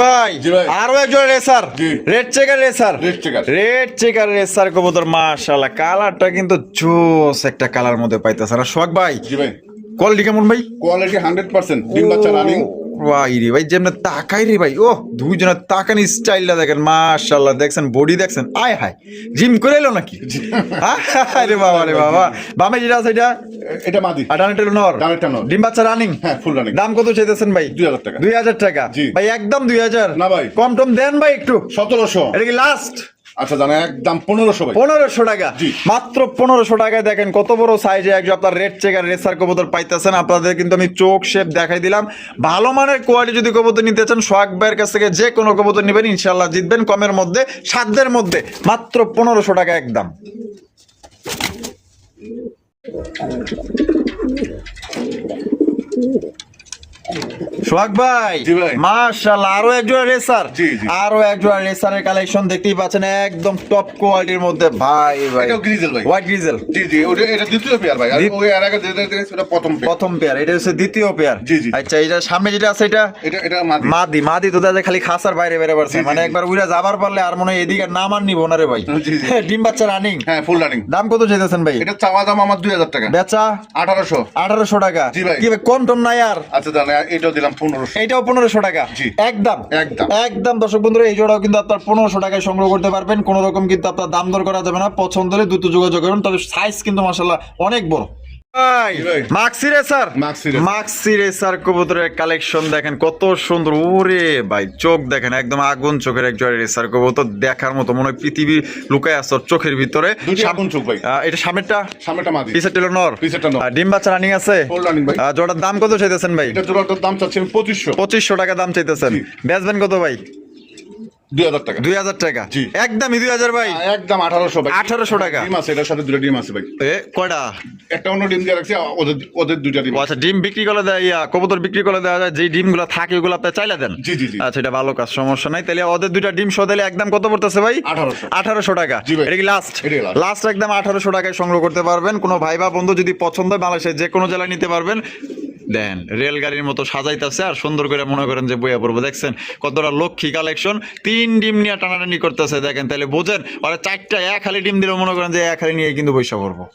ভাই। জি ভাই। আরো একজন রেসার, জি। Red checker racer, red checker. Red checker racer কবুতর মাশাআল্লাহ, কালারটা কিন্তু জোস একটা কালার মধ্যে পাইতেছে। আর সোহাগ ভাই জি ভাই। কোয়ালিটি কেমন ভাই? কোয়ালিটি 100% ডিম বাচ্চা রানিং। ভাই রে ভাই যেমন তাকাই রে ভাই, ও দুইজনের তাকানি স্টাইলটা দেখেন মাশাআল্লাহ, দেখছেন বডি দেখছেন, আয় হায় জিম করে এলো নাকি? আরে বাবা রে বাবা। বামে যেটা আছে এটা এটা মাদি। আর ডানেরটা হলো নর। ডানেরটা নর। ডিম বাচ্চা রানিং। হ্যাঁ ফুল রানিং। দাম কত চাইতেছেন ভাই? 2000 টাকা। 2000 টাকা জি। ভাই একদম 2000 না ভাই। কম টম দেন ভাই একটু। 1700। এটা কি লাস্ট? আচ্ছা জানা একদম 1500 ভাই। 1500 টাকা জি। মাত্র 1500 টাকায় দেখেন কত বড় সাইজে একজন আপনার রেড চেকার রেসার কবুতর পাইতেছেন। আপনাদের কিন্তু আমি চোখ শেপ দেখাই দিলাম। ভালো মানের কোয়ালিটি যদি কবুতর নিতে চান সোহাগ ভাইয়ের কাছ থেকে যে কোনো কবুতর নেবেন ইনশাআল্লাহ জিতবেন, কমের মধ্যে সাধ্যের মধ্যে মাত্র 1500 টাকা একদম। সোহাগ ভাই জি ভাই। মাশাআল্লাহ আরো একজন রেসার, জি, জি। আরো একজন রেসারের কালেকশন দেখতেই পাচ্ছেন, একদম টপ কোয়ালিটির মধ্যে ভাই ভাই। এটাও গ্রিজেল ভাই। হোয়াইট গ্রিজেল জি জি ওটা এটা দ্বিতীয় পেয়ার ভাই। আর ওই এর আগে যেটা দেখেছি ওটা প্রথম পেয়ার। প্রথম পেয়ার, এটা হচ্ছে দ্বিতীয় পেয়ার। জি, জি। আচ্ছা এটা সামনে যেটা আছে এটা এটা মাদি। মাদি। মাদি তো দাদা খালি খাসার বাইরে বেরে পারছে, জি, জি, মানে জি। একবার উইরা যাবার পারলে আর মনে হয় এদিকে নাম আর নিব না রে ভাই। জি, জি। ডিম বাচ্চা রানিং। হ্যাঁ ফুল রানিং। দাম কত চাইতেছেন ভাই? এটা চাওয়া দাম আমার 2000 টাকা। বেচা 1800। 1800 টাকা। জি ভাই। কি ভাই কম টম নাই আর? আচ্ছা জানা এটাও দিলাম 1500। এইটাও 1500 টাকা। জি। একদম একদম। একদম দর্শক বন্ধুরা এই জোড়াও কিন্তু আপনার 1500 টাকায় সংগ্রহ করতে পারবেন, কোনো রকম কিন্তু আপনার দাম দর করা যাবে না। পছন্দ হলে দ্রুত যোগাযোগ করুন, তবে সাইজ কিন্তু মাশাআল্লাহ অনেক বড়। ভাই জি ভাই। Maksi racer, Maksi racer. Maksi racer কবুতরের কালেকশন দেখেন কত সুন্দর। ওরে ভাই চোখ দেখেন একদম আগুন চোখের একজন রেসার কবুতর, দেখার মতো মনে হয় পৃথিবী লুকায় আছে ওর চোখের ভিতরে। দুটি আগুন চোখ ভাই। এটা সামনেরটা সামনেটা মাদি। পিছের টেলো নর। পিছেরটা নর। আর ডিম বাচ্চা রানিং আছে। ফুল রানিং ভাই। জোড়ার দাম কত চাইতেছেন ভাই? এটা জোড়াটার দাম চাচ্ছি আমি 2500। 2500 টাকা দাম চাইতেছেন। জি। বেচবেন কত ভাই? 2000 টাকা। 2000 টাকা। জি। একদমই 2000 ভাই। একদম 1800 ভাই। 1800 টাকা। ডিম আছে এটার সাথে দুটো ডিম আছে ভাই। কয়টা? একটা অন্য ডিম দিয়ে রাখছি ওদের দুইটা ডিম। ও আচ্ছা ডিম বিক্রি করে দেয়, কবুতর বিক্রি করে দেওয়া যায়, যে ডিমগুলো থাকে ওগুলো আপনি চাইলে দেন। জি জি জি। আচ্ছা এটা ভালো কাজ, সমস্যা নাই। তাহলে ওদের দুইটা ডিম সহ দিলে একদম কত পড়তেছে ভাই? 1800। 1800 টাকা। জি ভাই। এটা কি লাস্ট? এটাই last। লাস্ট একদম 1800 টাকায় সংগ্রহ করতে পারবেন। কোনো ভাই বা বন্ধু যদি পছন্দ হয় বাংলাদেশের যে কোনো জেলায় নিতে পারবেন। দেন রেলগাড়ির মতো সাজাইতেছে আর সুন্দর করে মনে করেন যে বইয়া পড়বো। দেখছেন কতটা লক্ষ্মী কালেকশন, 3 ডিম নিয়ে টানাটানি করতেছে দেখেন, তাহলে বোঝেন ওরা 4টা এক হালি ডিম দিলেও মনে করেন যে এক হালি নিয়ে কিন্তু বৈশা পড়বো।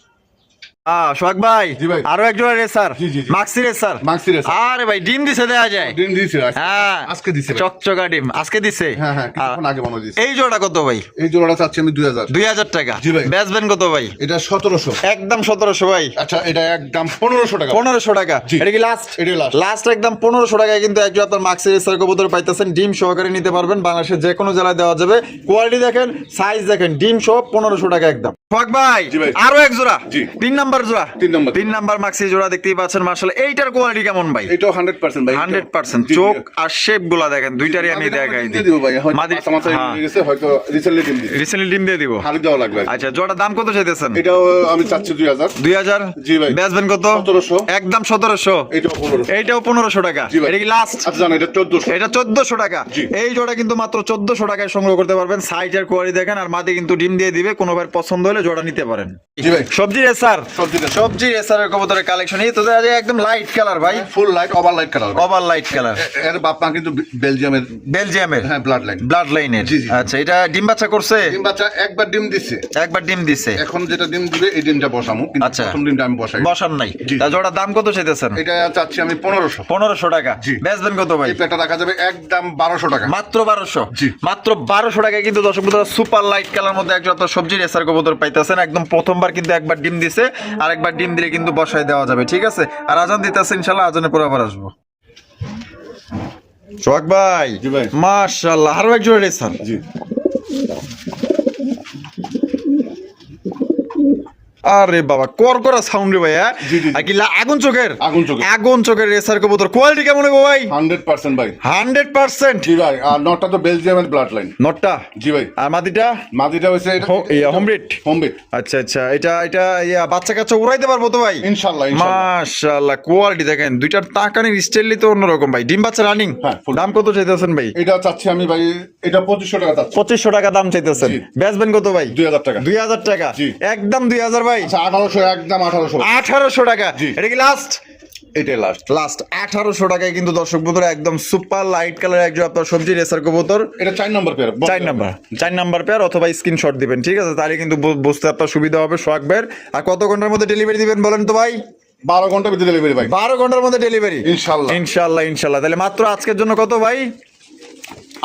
সোহাগ ভাই জি ভাই। আরো একজন রেসার, জি, জি, জি। মাক্সি রেসার। মাক্সি রেসার। আরে ভাই ডিম দিছে দেয়া যায়। ডিম দিয়েছে হ্যাঁ আজকে দিছে ভাই। চকচকা ডিম আজকে দিছে। হ্যাঁ হ্যাঁ কিছুক্ষণ আগে মনে দিয়েছে। এই জোড়া কত ভাই? এই জোড়াটা চাচ্ছি আমি 2000। 2000 টাকা। জি ভাই। বেচবেন কত ভাই? এটা 1700। একদম 1700 ভাই। আচ্ছা এটা একদম 1500 টাকা। 1500 টাকা। জি। এটা কি লাস্ট? এটাই last। লাস্ট একদম 1500 টাকায় কিন্তু একজন আপনার মাক্সি রেসার কবুতর পাইতেছেন, ডিম সহকারে নিতে পারবেন। বাংলাদেশের যে কোনো জেলায় দেওয়া যাবে। কোয়ালিটি দেখেন, সাইজ দেখেন, ডিম সহ 1500 টাকা একদম। সোহাগ ভাই জি ভাই। আরো এক জোড়া। জি। 3 নাম্বার জোড়া। 3 নাম্বার। 3 নাম্বার মাক্সি জোড়া দেখতেই পাচ্ছেন মাশাআল্লাহ। এইটার কোয়ালিটি কেমন ভাই? এটাও 100% ভাই। 100% জি, জি। চোখ আর শেপ গুলা দেখেন, দুইটারই আমি দেখাই দিয়ে দিব ভাই। হয়তো মাদি মাথা হয়ে গেছে হয়তো রিসেন্টলি ডিম দিয়েছে। রিসেন্টলি ডিম দিয়ে দিব। হালি দেওয়া লাগবে। আচ্ছা জোড়ার দাম কত চাইতেছেন? এটাও আমি চাচ্ছি 2000। 2000। জি ভাই। বেচবেন কত? 1700। একদম 1700। এটাও 1500। এইটাও 1500 টাকা। জি ভাই। এটা কি লাস্ট? আচ্ছা জানো এটা 1400। এটা 1400 টাকা। জি। এই জোড়া কিন্তু মাত্র 1400 টাকায় সংগ্রহ করতে পারবেন। সাইজ আর কোয়ালিটি দেখেন, আর মাদি কিন্তু ডিম দিয়ে দিবে। কোনো ভাই পছন্দ হলে জোড়া নিতে পারেন। জি ভাই। সবজি রেসার, সবজি রেসার। সবজি রেসারের কবুতরের কালেকশন এই তো একদম লাইট কালার ভাই, full light over light colour. Over light colour. এর বাপ মা কিন্তু বেলজিয়ামের। বেলজিয়ামের। হ্যাঁ ব্লাড লাইন। ব্লাড লাইনের। জি, জি। আচ্ছা এটা ডিম বাচ্চা করছে? ডিম বাচ্চা একবার ডিম দিছে। একবার ডিম দিছে। এখন যেটা ডিম দিবে এই ডিমটা বসামু, কিন্তু আচ্ছা। প্রথম ডিমটা আমি বসাই। বসান নাই। জি। তা জোড়ার দাম কত চাইতেছেন? এটা চাচ্ছি আমি 1500। 1500 টাকা। জি। বেচবেন কত ভাই? এই প্লেটটা রাখা যাবে একদম 1200 টাকা। মাত্র 1200। জি। মাত্র 1200 টাকায় কিন্তু দর্শক বন্ধুরা সুপার লাইট কালার মধ্যে একজন আপনার সবজি রেসার কবুতর পাইতেছেন। একদম প্রথমবার কিন্তু একবার ডিম দিছে, আরেকবার ডিম দিলে কিন্তু বসায় দেওয়া যাবে, ঠিক আছে। আর আজান দিতেছে, ইনশাল্লাহ আজানের পরে আবার আসবো। সোহাগ ভাই, জি ভাই। মাশাআল্লাহ, আরো এক জোড়া রেসার। জি আরে বাবা, করা সাউন্ড রে ভাই, হ্যাঁ? জি, জি, জি। আর কি আগুন চোখের আগুন চোখের রেসার কবুতর। কোয়ালিটি কেমন হবে ভাই? 100% ভাই। 100%। জি ভাই। আর নটটা তো বেলজিয়ামের ব্লাড লাইন। নটটা? জি ভাই। আর মাদিটা? মাদিটা হইছে এটা হোম ব্রিড। Home breed. আচ্ছা আচ্ছা, এটা বাচ্চা কাচ্চা উড়াইতে পারবো তো ভাই? ইনশাআল্লাহ। মাশাআল্লাহ, কোয়ালিটি দেখেন, দুইটার টাকানির স্টাইলই তো অন্যরকম ভাই। ডিম বাচ্চা রানিং? হ্যাঁ, full। দাম কত চাইতেছেন ভাই? এটা চাচ্ছি আমি ভাই, এটা 2500 টাকা চাচ্ছি। 2500 টাকা দাম চাইতেছেন। জি। বেচবেন কত ভাই? 2000 টাকা। 2000 টাকা? জি। একদম 2000 ভাই? আচ্ছা 1800, একদম 1800। 1800 টাকা? জি। এটা কি লাস্ট? এটাই লাস্ট। 1800 টাকায় কিন্তু দর্শক বন্ধুরা একদম সুপার লাইট কালার একজন আপনার সবজি রেসার কবুতর। এটা 4 নাম্বার পেয়ার। 4 নাম্বার পেয়ার, অথবা স্ক্রিনশট দিবেন, ঠিক আছে? তাহলে কিন্তু বুঝতে আপনার সুবিধা হবে সোহাগ ভাইয়ের। আর কত ঘন্টার মধ্যে ডেলিভারি দিবেন বলেন তো ভাই? 12 ঘন্টা ভিতরে ডেলিভারি ভাই। 12 ঘন্টার মধ্যে ডেলিভারি ইনশাআল্লাহ। ইনশাআল্লাহ। তাহলে মাত্র আজকের জন্য কত ভাই?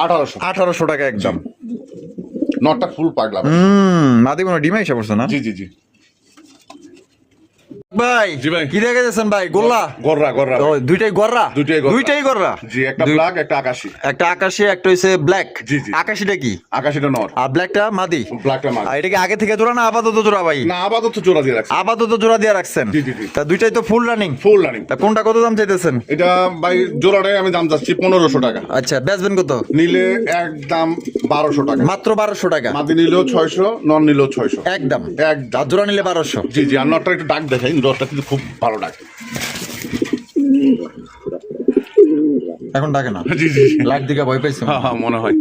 1800। 1800 টাকা একদম। নটটা ফুল পাগলা ভাই। মাদি কোনো ডিমা হিসাব করছে না জি জি জি। ভাই? জি ভাই। কি দেখে যাচ্ছেন ভাই? গোল্লা? গররা। ও, দুইটাই গররা? দুইটাই গররা। গররা? জি, একটা ব্ল্যাক, একটা আকাশী। একটা আকাশি, একটা হইছে ব্ল্যাক। জি, জি। আকাশিটা কি? আকাশীটা নর, আর ব্ল্যাকটা মাদি? ব্ল্যাকটা মাদি। আর এটা কি আগে থেকে জোড়া না আপাতত জোড়া ভাই? না, আপাতত জোড়া দিয়ে রাখছি। আপাতত জোড়া দিয়ে রাখছেন? জি, জি, জি। তা দুইটাই তো ফুল রানিং? Full running. তা কোনটা কত দাম চাইতেছেন? এটা ভাই জোড়াটাই আমি দাম যাচ্ছি 1500 টাকা। আচ্ছা, বেচবেন কত? নিলে একদম 1200 টাকা। মাত্র 1200 টাকা? মাদি নিলেও 600, নর নিলেও 600। একদম। একদম। আর জোড়া নিলে 1200? জি জি। আর নটটা একটু ডাক দেখাই, নটটা কিন্তু খুব ভালো ডাক। এখন ডাকে না? জি জি জি। লাইট দিকে ভয় পাইছে? হ্যাঁ হ্যাঁ, মনে হয়।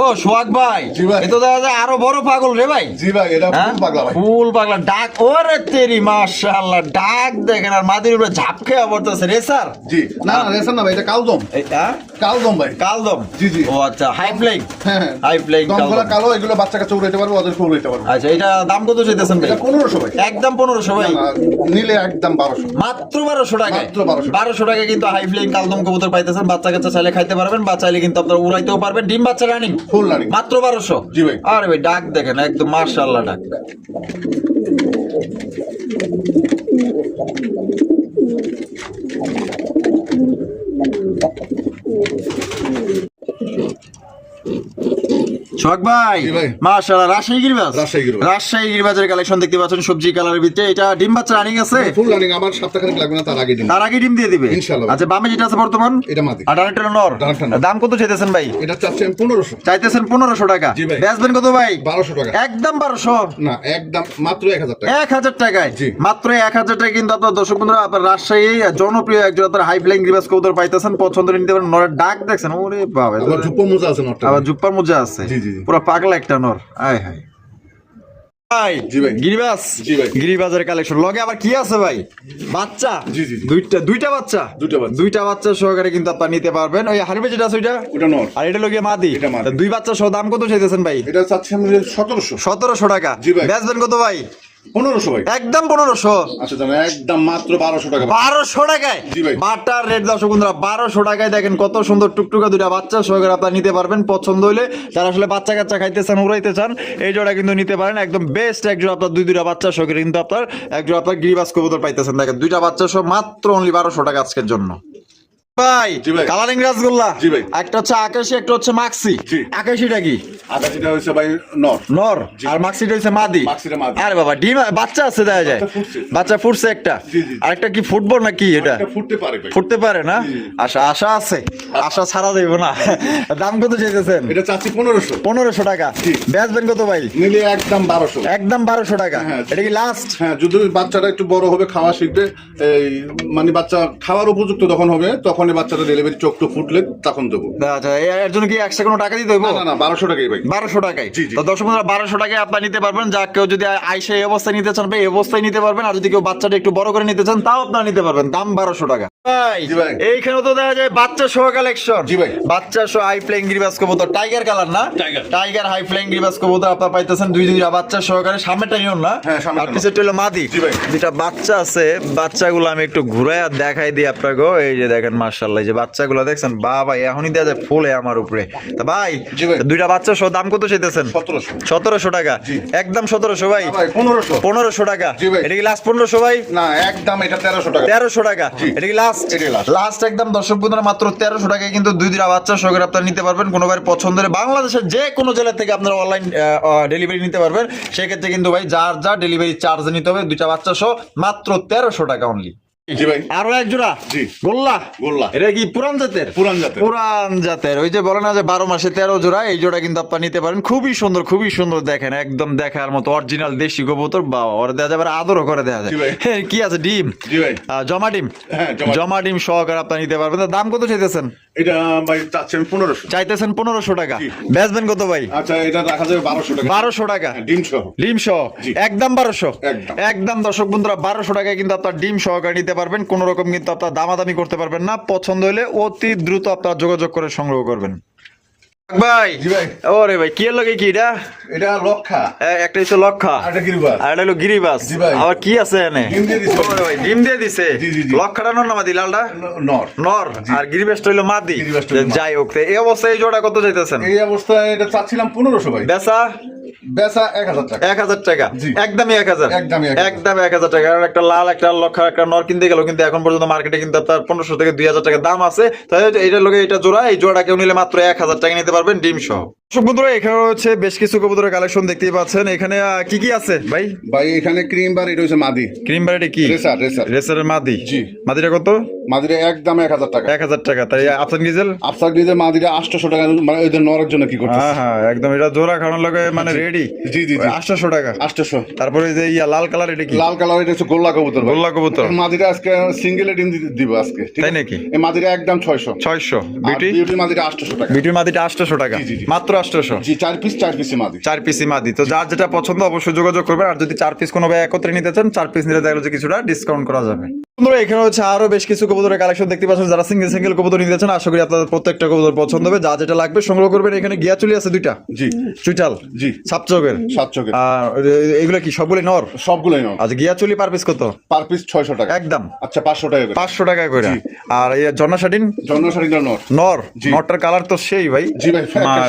ও সোহাগ ভাই, জি ভাই। এ তো দেখা যায় আরো বড় পাগল রে ভাই। জি ভাই, এটা হ্যাঁ? ফুল পাগলা ভাই। ফুল পাগলা ডাক, ওরে তেরি মাশাআল্লাহ, ডাক দেখেন। আর মাদির উপরে ঝাপ খেয়ে পড়তেছে রেসার। জি। না না, রেসার না ভাই, এটা কালদম। এটা কালদম ভাই। কালদম? জি, জি। ও আচ্ছা, হাই ফ্লাইং। হ্যাঁ হ্যাঁ। হাই ফ্লাইং দমগুলা কালো, এগুলো বাচ্চা কাচ্চা উড়াইতে পারবো, ওদের ফুল উড়াইতে পারবো। আচ্ছা, এটা দাম কত চাইতেছেন ভাই? এটা 1500 ভাই। একদম 1500 ভাই? না, নিলে একদম 1200। মাত্র 1200 টাকায়? মাত্র 1200 টাকা। 1200 টাকায় কিন্তু হাই ফ্লাইং কালদম কবুতর পাইতেছেন। বাচ্চা কাচ্চা চাইলে খাইতে পারবেন, বা চাইলে কিন্তু আপনারা উড়াইতেও পারবেন। ডিম বাচ্চা রানিং? Full running. মাত্র 1200? জি ভাই। আরে ভাই, ডাক দেখেন একদম মাশাআল্লাহ ডাক। সোহাগ ভাই, জি ভাই। মাশাআল্লাহ, রাজশাহী গিরিবাজ? রাজশাহী গিরিবাজের কালেকশন দেখতে পাচ্ছেন সবজি কালারের ভিতরে। এটা ডিম বাচ্চা রানিং আছে? Full running. আমার সপ্তাহখানেক লাগবে না, তার আগে দিন। তার আগে ডিম দিয়ে দিবে ইনশাআল্লাহ। আচ্ছা, বামে যেটা আছে বর্তমান? এটা মাদি। আর ডানেরটা নর? ডানেরটা নর। দাম কত চাইতেছেন ভাই? এটা চাচ্ছি আমি 1500। চাইতেছেন 1500 টাকা? জি ভাই। বেচবেন কত ভাই? 1200 টাকা। একদম 1200? না, একদম মাত্র 1000 টাকা। 1000 টাকায়? জি। মাত্র 1000 টাকায় কিন্তু আপনার দর্শক বন্ধুরা, আপনার রাজশাহী জনপ্রিয় একজন আপনার হাই ফ্লাইং গিরিবাজ কবুতর পাইতেছেন। পছন্দ নিতে পারেন। নরের ডাক দেখছেন, ওরে বাবা। আবার ঝুপ্পো মোজা আছে নটটা। আবার জুপ্পার মোজা আছে? জি, জি, জি। পুরো পাগলা একটা নর। আয় হায় ভাই। জি ভাই। গিরিবাজ? জি ভাই। গিরিবাজের কালেকশন লগে আবার কি আছে ভাই? বাচ্চা? জি, জি, জি। দুইটা বাচ্চা? দুইটা বাচ্চা। দুইটা বাচ্চা সহকারে কিন্তু আপনার নিতে পারবেন। ওই হারবে যেটা আছে ওইটা? ওটা নর। আর এটা লগে মাদি? এটা মাদি। তা দুই বাচ্চা সহ দাম কত চাইতেছেন ভাই? এটা চাচ্ছি আমি 1700। 1700 টাকা? জি ভাই। বেচবেন কত ভাই? 1500 ভাই। একদম 1500? আচ্ছা জানেন, একদম মাত্র 1200 টাকা। 1200 টাকায়? জি ভাই। বাটার রেট দর্শক বন্ধুরা, 1200 টাকায় দেখেন কত সুন্দর টুকটুকা দুইটা বাচ্চা সহকারে আপনারা নিতে পারবেন। পছন্দ হইলে যারা আসলে বাচ্চা কাচ্চা খাইতে চান, উড়াইতে চান, এই জোড়া কিন্তু নিতে পারেন। একদম বেস্ট একজন আপনার দুইটা বাচ্চা সহকারে কিন্তু আপনার একজন আপনার গিরিবাজ কবুতর পাইতেছেন। দেখেন দুইটা বাচ্চা সহ মাত্র অনলি 1200 টাকা আজকের জন্য ভাই। জি ভাই। কালারিং রাসগোল্লা? জি ভাই। একটা হচ্ছে আকাশি, একটা হচ্ছে মাক্সি। জি। আকাশিটা কি? আকাশিটা হচ্ছে ভাই নর। নর? জি। আর মাক্সিটা হচ্ছে মাদি? মাক্সিটা মাদি। আরে বাবা, ডিম বাচ্চা আছে দেখা যায়? বাচ্চা ফুটছে। বাচ্চা ফুটছে একটা? জি, জি। আরেকটা কি ফুটবো নাকি এটা? এটা ফুটতে পারে ভাই। ফুটতে পারে না? জি। আশা আছে, আশা ছাড়া দেব না। দাম কত চাইতেছেন? এটা চাচ্ছি 1500। 1500 টাকা? জি। বেচবেন কত ভাই? নিলে একদম 1200। একদম 1200 টাকা? হ্যাঁ। এটা কি লাস্ট? হ্যাঁ, যদি বাচ্চাটা একটু বড় হবে, খাওয়া শিখবে, এই মানে বাচ্চা খাওয়ার উপযুক্ত যখন হবে, তখন এই বাচ্চাটা ডেলিভারি চোখটা ফুটলে তখন দেবো। আচ্ছা, এর জন্য কি এক্সট্রা কোনো টাকা দিতে হইব? না না না, 1200 টাকাই ভাই। 1200 টাকায়? জি, জি। তো দর্শক বন্ধুরা, 1200 টাকায় আপনারা নিতে পারবেন। যা কেউ যদি আইসা এই অবস্থায় নিতে চান ভাই, এই অবস্থায় নিতে পারবেন। আর যদি কেউ বাচ্চাটা একটু বড় করে নিতে চান, তাও আপনারা নিতে পারবেন। দাম 1200 টাকা। ভাই জি ভাই। এইখানে তো দেখা যায় বাচ্চা সহ কালেকশন। জি ভাই। বাচ্চা সহ হাই ফ্লাইং গিরিবাস কবুতর, টাইগার কালার না? টাইগার হাই ফ্লাইং গিরিবাস কবুতর আপনারা পাইতেছেন দুইটা বাচ্চা সহকারে। সামনেটা নিয়ন না? হ্যাঁ, সামনেটা আর পিছেরটা হলো মাদি। জি ভাই। দুইটা বাচ্চা আছে, বাচ্চাগুলো আমি একটু ঘুরায় দেখাই দিই আপনাকে। এই যে দেখেন মাশাআল্লাহ, এই যে বাচ্চাগুলো দেখছেন, বাবা এখনই দেয়া যায় ফুলে আমার উপরে। তা ভাই জি ভাই। দুইটা বাচ্চা সহ দাম কত চাইতেছেন? 1700। 1700 টাকা। জি। একদম 1700 ভাই। ভাই 1500। 1500 টাকা। জি ভাই। এটা কি লাস্ট 1500 ভাই? না, একদম এটা 1300 টাকা। 1300 টাকা। জি। এটা কি লাস্ট? এটাই last। লাস্ট একদম দর্শক বন্ধুরা মাত্র 1300 টাকায় কিন্তু দুইটা বাচ্চা সহকারে আপনারা নিতে পারবেন। কোনো ভাই পছন্দ হলে বাংলাদেশের যে কোনো জেলা থেকে আপনারা অনলাইন ডেলিভারি নিতে পারবেন। সেক্ষেত্রে কিন্তু ভাই যার যা ডেলিভারি চার্জ নিতে হবে, দুইটা বাচ্চা সহ মাত্র 1300 টাকা অনলি। জি ভাই। আরো এক জোড়া জি। গোল্লা। গোল্লা। এটা কি পুরান জাতের? পুরান জাতের। পুরান জাতের। ওই যে বলে না যে 12 মাসে 13 জোড়া, এই জোড়া কিন্তু আপনারা নিতে পারেন। খুবই সুন্দর, খুবই সুন্দর। দেখেন একদম দেখার মতো অরিজিনাল দেশি কবুতর। বাবা, ওরা দেওয়া যাবে, আদরও করে দেওয়া যায়। জি ভাই। হ্যাঁ, কি আছে ডিম? জি ভাই। জমা ডিম। হ্যাঁ, জমা ডিম। জমা ডিম সহকারে আপনারা নিতে পারবেন। তো দাম কত চাইতেছেন? এটা ভাই চাচ্ছি আমি 1500। চাইতেছেন 1500 টাকা। জি। বেচবেন কত ভাই? আচ্ছা, এটা রাখা যাবে 1200 টাকা। 1200 টাকা। হ্যাঁ, ডিম সহ। ডিম সহ জি। একদম 1200। একদম। একদম দর্শক বন্ধুরা 1200 টাকায় কিন্তু আপনার ডিম সহকারে নিতে পারবেন। কোন রকম কিন্তু আপনার দামাদামি করতে পারবেন না। পছন্দ হলে অতি দ্রুত আপনারা যোগাযোগ করে সংগ্রহ করবেন। ভাই জি ভাই। ওরে ভাই, কি এর লগে কি এটা? এটা লক্ষা। একটা হচ্ছে লক্ষা, আর এটা গিরিবাস। আর এটা হলো গিরিবাস। জি ভাই। আবার কি আছে এনে? ডিম দিয়ে দিছে। ওরে ভাই, ডিম দিয়ে দিছে। জি, জি, জি। লক্ষাটা নর না মাদি? লালটা নর। নর, আর গিরিবাসটা হইলো মাদি। গিরিবাসটা হইলো মাদি। যাই হোক, তো এই অবস্থায় এই জোড়া কত চাইতেছেন? এই অবস্থায় এটা চাচ্ছিলাম 1500 ভাই। বেচা বেচা 1000 টাকা। 1000 টাকা। জি। একদমই 1000। একদমই 1000। একদম 1000 টাকা। আর একটা লাল, একটা লক্ষা, একটা নর কিনতে গেল কিন্তু এখন পর্যন্ত মার্কেটে কিন্তু আপনার 1500 থেকে 2000 টাকা দাম আছে। তাই এইটার লগে এটা জোড়া, এই জোড়াটা কেউ নিলে মাত্র 1000 টাকা নিতে পারবেন ডিম সহ। দর্শক বন্ধুরা, এখানে হচ্ছে বেশ কিছু কবুতরের কালেকশন দেখতেই পাচ্ছেন। এখানে কি কি আছে ভাই? ভাই এখানে ক্রিম বার, এটা হচ্ছে মাদি। ক্রিম বারেটে কি? রেসার। রেসারের মাদি। জি। মাদিটা কত? মাদিরা একদম 1000 টাকা। 1000 টাকা। তাই আফসান গিজেল? আফসার গ্রিজের মাদিরা 800 টাকা। মানে ওদের নরের জন্য কি করতে? হ্যাঁ হ্যাঁ, একদম এটা জোড়া খাওয়ানোর লগে মানে রেডি। জি, জি, জি। 800 টাকা। 800। তারপরে এই যে লাল কালার, এটা কি? লাল কালার, এটা হচ্ছে গোল্লা কবুতর ভাই। গোল্লা কবুতর। মাদিরা আজকে সিঙ্গেল ডিম দিব আজকে, ঠিক তাই আছে? নাকি? এই মাদিরা একদম 600। 600। বিউটি? বিউটি মাদিরা 800 টাকা। বিউটির মাদিটা 800 টাকা। জি, জি, জি। মাত্র 800। জি, 4 পিসে মাদি। 4 পিসি মাদি। তো যার যেটা পছন্দ অবশ্যই যোগাযোগ করবেন। আর যদি 4 পিস কোনো ভাই একত্রে নিতে চান, 4 পিস নিলে দেখা যাচ্ছে কিছুটা ডিসকাউন্ট করা যাবে। বন্ধুরা, এখানে হচ্ছে আরো বেশ কিছু কবুতরের কালেকশন দেখতে পাচ্ছেন। যারা সিঙ্গেল কবুতর নিতে চান, আশা করি আপনাদের প্রত্যেকটা কবুতর পছন্দ হবে। যা যেটা লাগবে সংগ্রহ করবেন। এখানে গিয়া চুলি আছে দুইটা। জি। চুইটাল। জি। সাপচকের। 700 আর এগুলো কি সবগুলো নর? সবগুলোই নর। আচ্ছা, গিয়া চুলি পার পিস কত? পার পিস 600 টাকা। একদম। আচ্ছা, 500 টাকা করে। 500 টাকা করে। জি। আর এই জন্না শাটিন? জন্য শাড়িটা নর। নর। জি। নরটার কালার তো সেই ভাই। জি ভাই,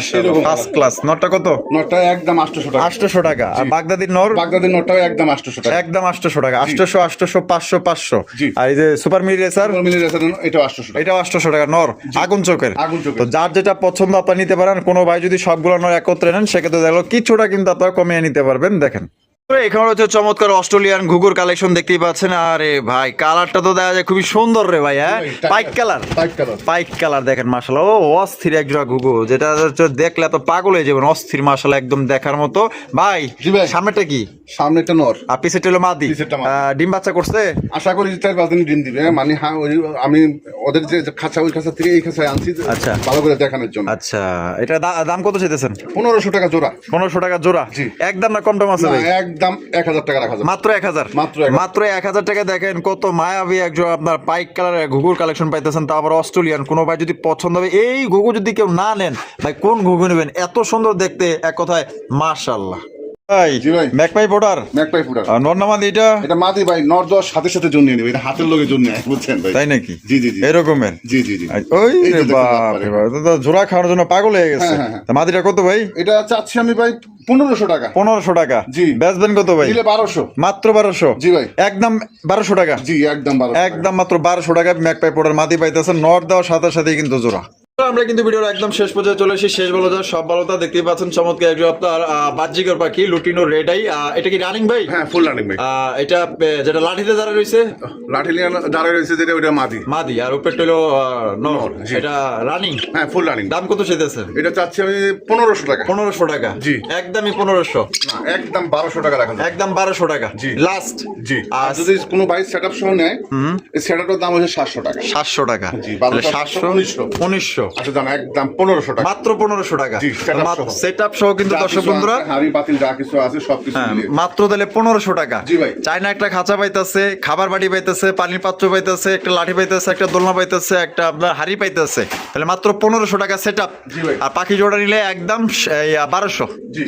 সেরকম ফার্স্ট ক্লাস। নরটা কত? নরটা একদম 800 টাকা। 800 টাকা। আর বাগদাদির নর? বাগদাদের নরটাও একদম 800 টাকা। একদম 800 টাকা। 800, 800, 500, 500। জি। আর এই যে সুপার মিড রেসার, মিলি রেসার এটাও 800 টাকা। এটাও 800 টাকা। নর আগুন চোখের। আগুন চোখের। তো যার যেটা পছন্দ আপনারা নিতে পারেন। কোনো ভাই যদি সবগুলো নর একত্রে নেন, সেক্ষেত্রে দেখলো কিছুটা কিন্তু আপনারা কমিয়ে নিতে পারবেন। দেখেন এখানে হচ্ছে চমৎকার অস্ট্রেলিয়ান ঘুঘুর কালেকশন দেখতেই পাচ্ছেন। আরে ভাই, কালারটা তো দেখা যায় খুবই সুন্দর রে ভাই। হ্যাঁ, পাইক কালার। পাইক কালার দেখেন মাশাআল্লাহ। ও অস্থির একজোড়া ঘুঘু, যেটা হচ্ছে দেখলে এত পাগল হয়ে যাবেন। অস্থির মাশাআল্লাহ, একদম দেখার মতো ভাই। জি ভাই। সামনেটা কি? সামনে একটা নর। আর পিছেরটা হলো মাদি। পিছেরটা মাদি। ডিম বাচ্চা করছে? আশা করি 4-5 দিন ডিম দিবে। মানে হ্যাঁ, আমি ওদের যে খাঁচা, ওই খাঁচা থেকে এই খাঁচায় আনছি আচ্ছা। ভালো করে দেখানোর জন্য। আচ্ছা, এটা দাম কত চাইতেছেন? 1500 টাকা জোড়া। 1500 টাকা জোড়া। জি। একদম না কম টম আছে ভাই? না, একদম 1000 টাকা রাখা যাবে। মাত্র 1000। মাত্র 1000। মাত্র 1000 টাকা। দেখেন কত মায়াবী একজন আপনার পাইক কালারের ঘুঘুর কালেকশন পাইতেছেন, তা আবার অস্ট্রেলিয়ান। কোনো ভাই যদি পছন্দ হবে, এই ঘুঘু যদি কেউ না নেন ভাই, কোন ঘুঘু নেবেন? এত সুন্দর দেখতে, এক কথায় মাশাআল্লাহ। ভাই জি ভাই। ম্যাকপাই পোটার ম্যাকপাই ফুটার। নর না মাদি এটা? এটা মাদি ভাই। নর দেওয়ার সাথে সাথে জন্য নেবে। এটা হাতের লগে জন্য বুঝছেন ভাই? তাই নাকি? জি, জি, জি। এরকমের? জি, জি, জি। ওই এই রে যে দেখুন বাপ রে বাপ, এটা তো জোড়া খাওয়ানোর জন্য পাগল হয়ে গেছে। হ্যাঁ, হ্যাঁ, হ্যাঁ। তা মাদিটা কত ভাই? এটা চাচ্ছি আমি ভাই 1500 টাকা। 1500 টাকা। জি। বেচবেন কত ভাই? দিলে 1200। মাত্র 1200? জি ভাই। একদম 1200 টাকা। জি, একদম 1200। একদম মাত্র 1200 টাকা ম্যাকপাই পোটার মাদি পাইতেছেন। নর দেওয়ার সাথে সাথেই কিন্তু জোড়া। আমরা কিন্তু ভিডিওর একদম শেষ পর্যায়ে চলে এসেছি। শেষ বলা যায় সব ভালোটা দেখতেই পাচ্ছেন। চমৎকার একজন আপনার বাহ্যিকর পাখি লুটিনো রেড আই। এটা কি রানিং ভাই? হ্যাঁ, ফুল রানিং ভাই। এটা যেটা লাঠিতে দাঁড়া রয়েছে, লাঠি লিয়া দাঁড়ায় রয়েছে যেটা, ওটা মাদি। মাদি। আর উপরটা হলো নর। জি। এটা রানিং। হ্যাঁ, ফুল রানিং। দাম কত চাইতেছেন? এটা চাচ্ছি আমি 1500 টাকা। 1500 টাকা। জি। একদমই 1500। না, একদম 1200 টাকা রাখা যাবে। একদম 1200 টাকা। জি। লাস্ট। জি। আর যদি কোনো বাইক সেটআপ সহ নেয়, এই সেটআপের দাম হচ্ছে 700 টাকা। 700 টাকা। জি, 700, 700, 1900। 1900। আচ্ছা জান একদম 1500 টাকা মাত্র 1500 টাকা জি, setup সহ। সেট আপ সহ কিন্তু যা দর্শক কিছু বন্ধুরা আছে, হাঁড়ি পাতিল যা কিছু আছে সবকিছু হ্যাঁ, মিলিয়ে। মাত্র তাহলে 1500 টাকা। জি ভাই। চায়না একটা খাঁচা পাইতেছে, খাবার বাটি পাইতেছে, পানির পাত্র পাইতেছে, একটা লাঠি পাইতেছে, একটা দোলনা পাইতেছে, একটা আপনার হাড়ি পাইতেছে, তাহলে মাত্র 1500 টাকা সেট আপ। জি ভাই। আর পাখি জোড়া নিলে একদম 1200। জি